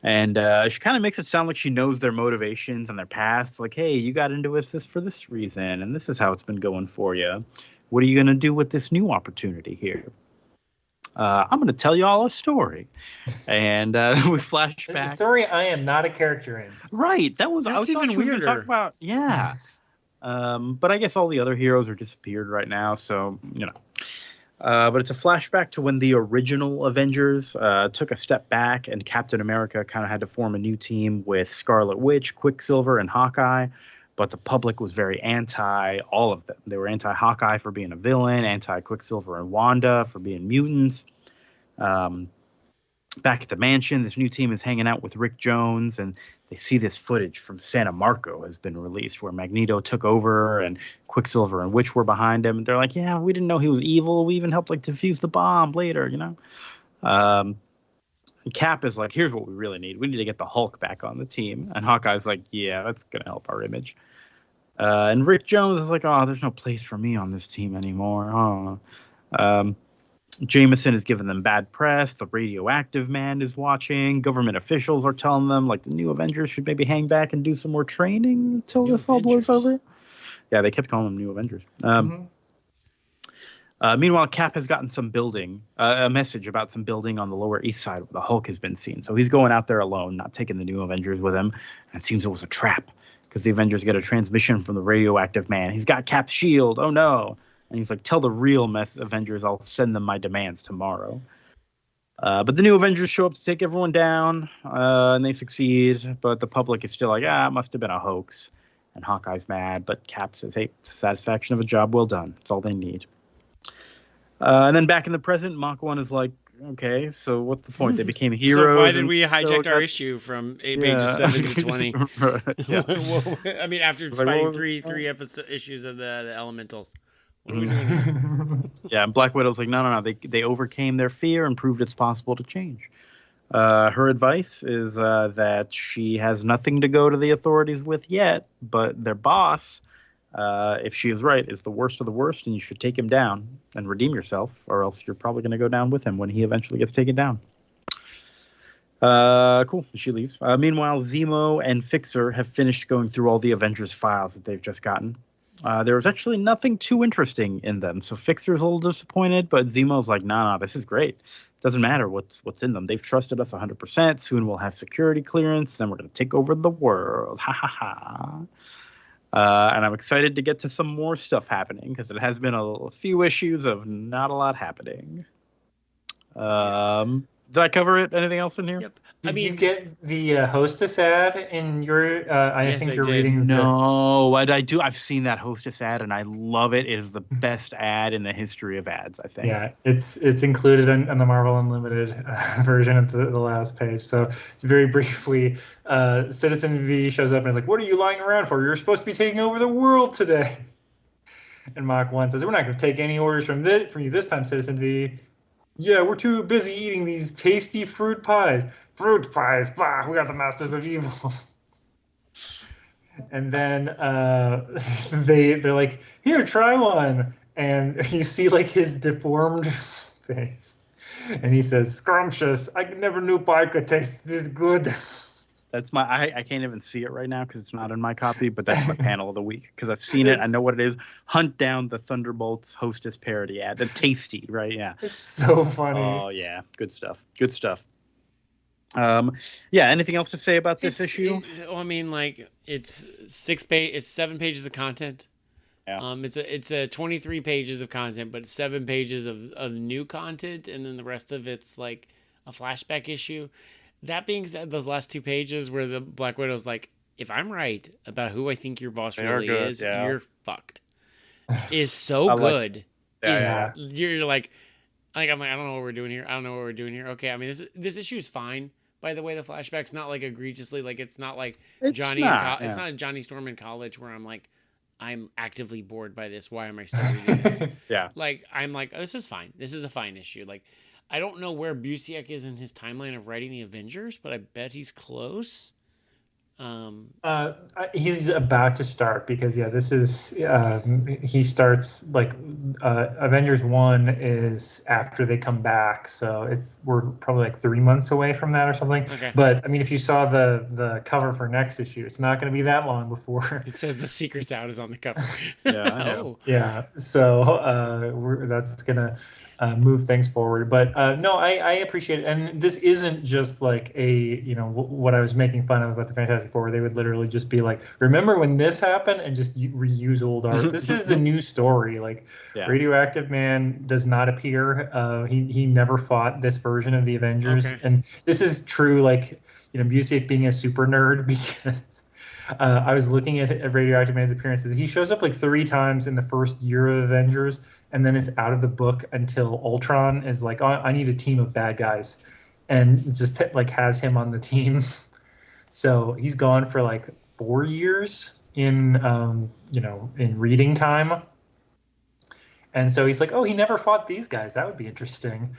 And she kind of makes it sound like she knows their motivations and their past. Like, hey, you got into this for this reason, and this is how it's been going for you. What are you going to do with this new opportunity here? I'm going to tell you all a story. And we flash back. A story I am not a character in. Right. That's even weirder. Talk about, yeah. But I guess all the other heroes are disappeared right now, so, you know. But it's a flashback to when the original Avengers took a step back and Captain America kind of had to form a new team with Scarlet Witch, Quicksilver, and Hawkeye. But the public was very anti all of them. They were anti-Hawkeye for being a villain, anti-Quicksilver and Wanda for being mutants. Back at the mansion, this new team is hanging out with Rick Jones, and they see this footage from Santa Marco has been released where Magneto took over and Quicksilver and Witch were behind him. And they're like, yeah, we didn't know he was evil. We even helped like defuse the bomb later, you know? And Cap is like, here's what we really need. We need to get the Hulk back on the team. And Hawkeye's like, yeah, that's going to help our image. And Rick Jones is like, oh, there's no place for me on this team anymore. Jameson is giving them bad press. The radioactive man is watching. Government officials are telling them, like, the new Avengers should maybe hang back and do some more training until this all blows over. Yeah, they kept calling them New Avengers. Meanwhile, Cap has gotten some building, a message about some building on the Lower East Side where the Hulk has been seen. So he's going out there alone, not taking the New Avengers with him. And it seems it was a trap because the Avengers get a transmission from the radioactive man. He's got Cap's shield. Oh, no. And he's like, tell the real Avengers I'll send them my demands tomorrow. But the New Avengers show up to take everyone down, and they succeed. But the public is still like, it must have been a hoax. And Hawkeye's mad, but Cap says, hey, it's the satisfaction of a job well done. That's all they need. And then back in the present, Mach 1 is like, okay, so what's the point? They became heroes. So why did we hijack our issue from 8 pages 7 to 20? Right, I mean, after fighting three issues of the Elementals. What are we doing? Yeah, and Black Widow's like, no. They overcame their fear and proved it's possible to change. Her advice is that she has nothing to go to the authorities with yet, but their boss, if she is right, is the worst of the worst, and you should take him down and redeem yourself, or else you're probably going to go down with him when he eventually gets taken down. Cool. She leaves. Meanwhile, Zemo and Fixer have finished going through all the Avengers files that they've just gotten. There was actually nothing too interesting in them. So Fixer's a little disappointed, but Zemo's like, nah, this is great. Doesn't matter what's in them. They've trusted us 100%. Soon we'll have security clearance. Then we're going to take over the world. Ha ha ha. And I'm excited to get to some more stuff happening because it has been a few issues of not a lot happening. Did I cover it? Anything else in here? Yep. Did you get the Hostess ad in your? Yes, think I you're did. reading. No, I do. I've seen that Hostess ad and I love it. It is the best ad in the history of ads, I think. Yeah, it's included in the Marvel Unlimited version of the last page. So it's very briefly, Citizen V shows up and is like, "What are you lying around for? You're supposed to be taking over the world today." And Mach 1 says, "We're not going to take any orders from you this time, Citizen V. Yeah, we're too busy eating these tasty fruit pies. Fruit pies, bah, we got the masters of evil." And then they're like, "Here, try one." And you see like his deformed face. And he says, "Scrumptious, I never knew pie could taste this good." That's I can't even see it right now because it's not in my copy, but that's my panel of the week because I've seen it. I know what it is. Hunt down the Thunderbolts Hostess parody ad. The tasty, right? Yeah. It's so funny. Oh yeah, good stuff. Good stuff. Yeah. Anything else to say about this issue? I mean, like it's 7 pages of content. Yeah. It's a 23 pages of content, but 7 pages of new content, and then the rest of it's like a flashback issue. That being said, those last 2 pages where the Black Widow's like, "If I'm right about who I think your boss really is, you're fucked," is so good. You're like, I'm like, I don't know what we're doing here. Okay, I mean, this issue is fine. By the way, the flashback's not like egregiously, like it's not like it's not a Johnny Storm in college where I'm like, I'm actively bored by this. Why am I still reading this? Yeah. Like, I'm like, this is fine. This is a fine issue. Like, I don't know where Busiek is in his timeline of writing the Avengers, but I bet he's close. He's about to start because this is he starts like Avengers 1 is after they come back, so we're probably like 3 months away from that or something. Okay. But I mean, if you saw the cover for next issue, it's not going to be that long before it says The Secret's Out is on the cover. Yeah. Oh. Yeah. So that's gonna move things forward. But no, I appreciate it. And this isn't just like what I was making fun of about the Fantastic Four, where they would literally just be like, "Remember when this happened?" and just reuse old art. This is a new story. Like, Radioactive Man does not appear. He never fought this version of the Avengers. Okay. And this is true, like, Busiek being a super nerd because I was looking at Radioactive Man's appearances. He shows up like 3 times in the first year of Avengers, and then is out of the book until Ultron is like, "Oh, I need a team of bad guys," and just like has him on the team. So he's gone for like 4 years in in reading time. And so he's like, "Oh, he never fought these guys. That would be interesting."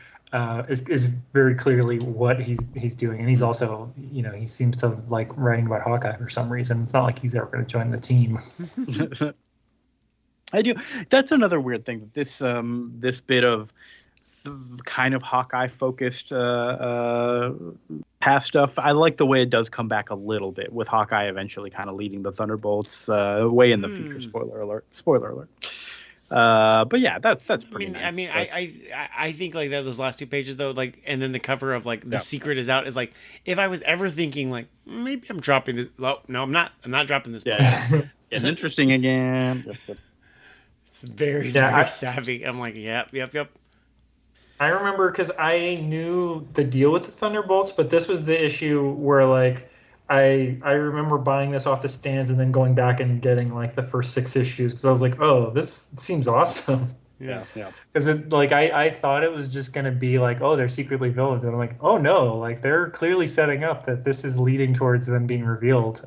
Is very clearly what he's doing, and he's also he seems to like writing about Hawkeye for some reason. It's not like he's ever going to join the team. I do. That's another weird thing. This bit of kind of Hawkeye focused past stuff. I like the way it does come back a little bit with Hawkeye eventually kind of leading the Thunderbolts way in the future. Spoiler alert. But yeah, that's pretty nice. I mean, I think like that those last 2 pages though, like, and then the cover of like The Secret is Out is like, if I was ever thinking like maybe I'm dropping this, no, I'm not dropping this. Yeah. Getting interesting again. Yep. It's very very savvy. I'm like, yep. I remember because I knew the deal with the Thunderbolts, but this was the issue where like I remember buying this off the stands and then going back and getting like the first 6 issues because I was like, "Oh, this seems awesome." Yeah. Because I thought it was just gonna be like, "Oh, they're secretly villains," and I'm like, "Oh no, like they're clearly setting up that this is leading towards them being revealed."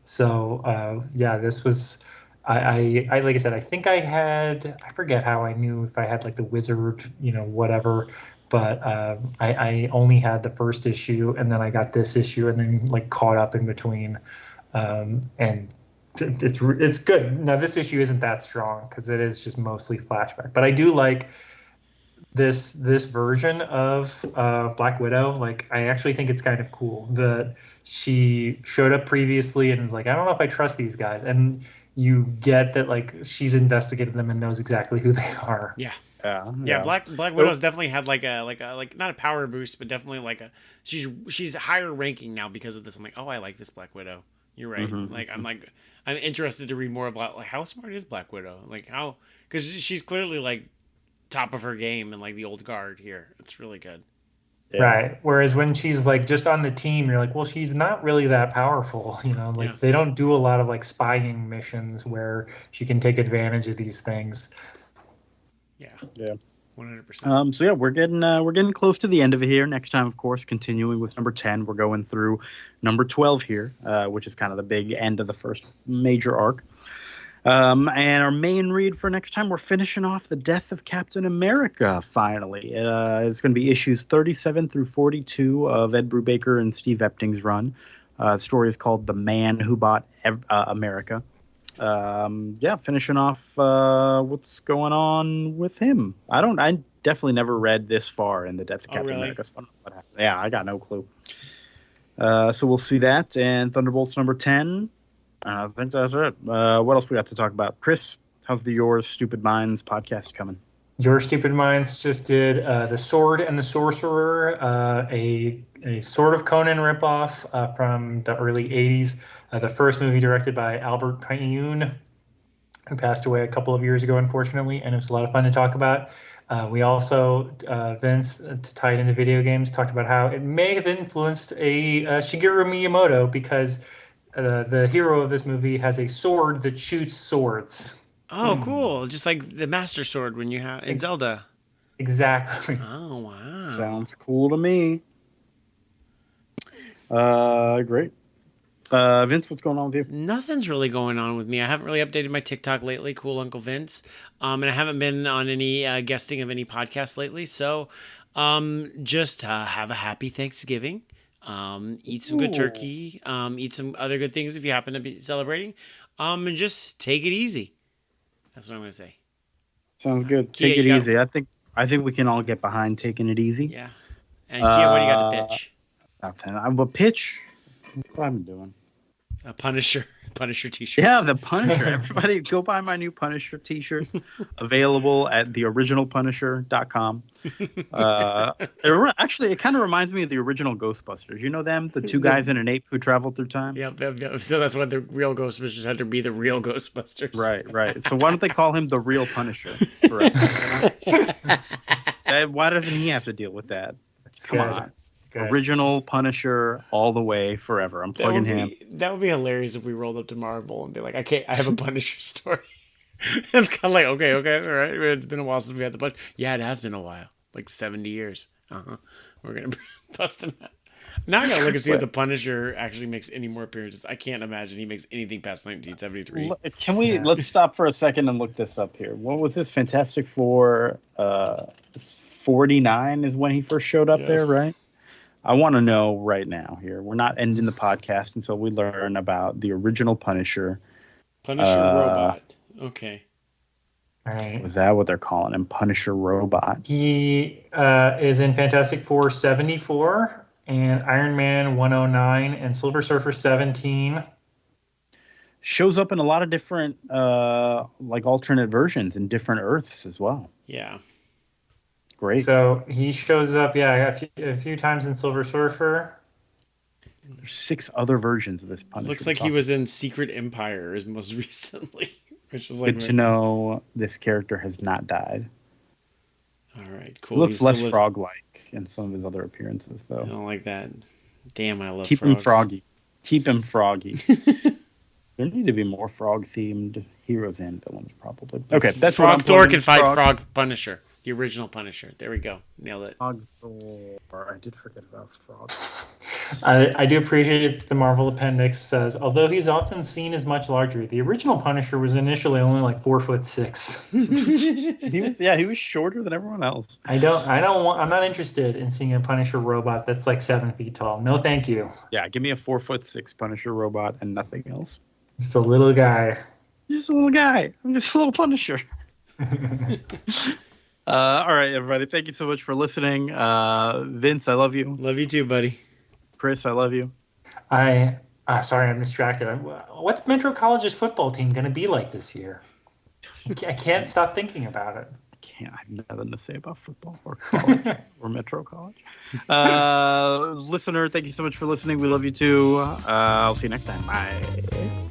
This was. I like I said, I think I forget how I knew if I had like the Wizard, whatever, but I only had the first issue and then I got this issue and then like caught up in between, and it's good. Now this issue isn't that strong because it is just mostly flashback, but I do like this version of Black Widow. Like I actually think it's kind of cool that she showed up previously and was like, I don't know if I trust these guys, and you get that like she's investigated them and knows exactly who they are. Yeah. Yeah. Black Widow's definitely had like not a power boost, but definitely like she's higher ranking now because of this. I'm like, oh, I like this Black Widow. You're right. I'm interested to read more about like how smart is Black Widow, like how, because she's clearly like top of her game and like the old guard here. It's really good. Yeah. Right. Whereas when she's like just on the team, you're like, well, she's not really that powerful. They don't do a lot of like spying missions where she can take advantage of these things. Yeah. 100%. So yeah, we're getting close to the end of it here. Next time, of course, continuing with number 10, we're going through number 12 here, which is kind of the big end of the first major arc. And our main read for next time, we're finishing off the death of Captain America, finally. It's going to be issues 37 through 42 of Ed Brubaker and Steve Epting's run. The story is called The Man Who Bought America. Finishing off what's going on with him. I definitely never read this far in the death of Captain America. So I don't know what happened. Yeah, I got no clue. So we'll see that. And Thunderbolts number 10. I think that's it. What else we got to talk about? Chris, how's the Yours Stupid Minds podcast coming? Your Stupid Minds just did The Sword and the Sorcerer, a sort of Conan ripoff from the early 80s. The first movie directed by Albert Pyun, who passed away a couple of years ago, unfortunately, and it was a lot of fun to talk about. We also, Vince, to tie it into video games, talked about how it may have influenced a Shigeru Miyamoto because the hero of this movie has a sword that shoots swords. Oh, cool. Just like the Master Sword when you have in Zelda. Exactly. Oh, wow. Sounds cool to me. Great. Vince, what's going on with you? Nothing's really going on with me. I haven't really updated my TikTok lately. Cool Uncle Vince. And I haven't been on any guesting of any podcasts lately. So just have a happy Thanksgiving. Eat some good turkey. Eat some other good things if you happen to be celebrating. And just take it easy. That's what I'm going to say. Sounds good. Take it easy. I think we can all get behind taking it easy. Yeah. And Kia, what do you got to pitch? Nothing. I'm a pitch. What I've been doing. A Punisher t-shirts. Yeah, the Punisher. Everybody go buy my new Punisher t-shirts. Available at theoriginalpunisher.com. Actually, it kind of reminds me of the original Ghostbusters. You know them? The two guys in an ape who traveled through time? Yep. So that's why the real Ghostbusters had to be the real Ghostbusters. Right. So why don't they call him the real Punisher? Why doesn't he have to deal with that? Come on. Original Punisher all the way forever. I'm plugging him. That would be hilarious if we rolled up to Marvel and be like, I have a Punisher story. And it's kind of like, okay, all right. It's been a while since we had the Punisher. Yeah, it has been a while. Like 70 years. We're going to bust him out. Now I got to look and see if the Punisher actually makes any more appearances. I can't imagine he makes anything past 1973. Can we, let's stop for a second and look this up here. What was this? Fantastic Four 49 is when he first showed up there, right? I want to know right now here. We're not ending the podcast until we learn about the original Punisher. Punisher Robot. Okay. All right. Was that what they're calling him? Punisher Robot. He is in Fantastic Four 74 and Iron Man 109 and Silver Surfer 17. Shows up in a lot of different like alternate versions in different Earths as well. Yeah. Great. So he shows up, a few times in Silver Surfer. There's 6 other versions of this Punisher. Looks like he was in Secret Empire most recently. Which is like good to know this character has not died. All right, cool. He looks less frog-like in some of his other appearances, though. I don't like that. Damn, I love Keep frogs. him froggy. Keep him froggy. There need to be more frog-themed heroes and villains, probably. Okay, that's Frog what I'm Thor can fight Frog Punisher. The original Punisher. There we go. Nailed it. Frog Thor. I did forget about Frog. I do appreciate that the Marvel Appendix says, although he's often seen as much larger, the original Punisher was initially only like 4'6". He was shorter than everyone else. I'm not interested in seeing a Punisher robot that's like 7 feet tall. No, thank you. Yeah, give me a 4'6" Punisher robot and nothing else. Just a little guy. Just a little guy. I'm just a little Punisher. All right, everybody. Thank you so much for listening. Vince, I love you. Love you too, buddy. Chris, I love you. I Sorry, I'm distracted. What's Metro College's football team going to be like this year? I can't stop thinking about it. I have nothing to say about football or college or Metro College. Listener, thank you so much for listening. We love you too. I'll see you next time. Bye.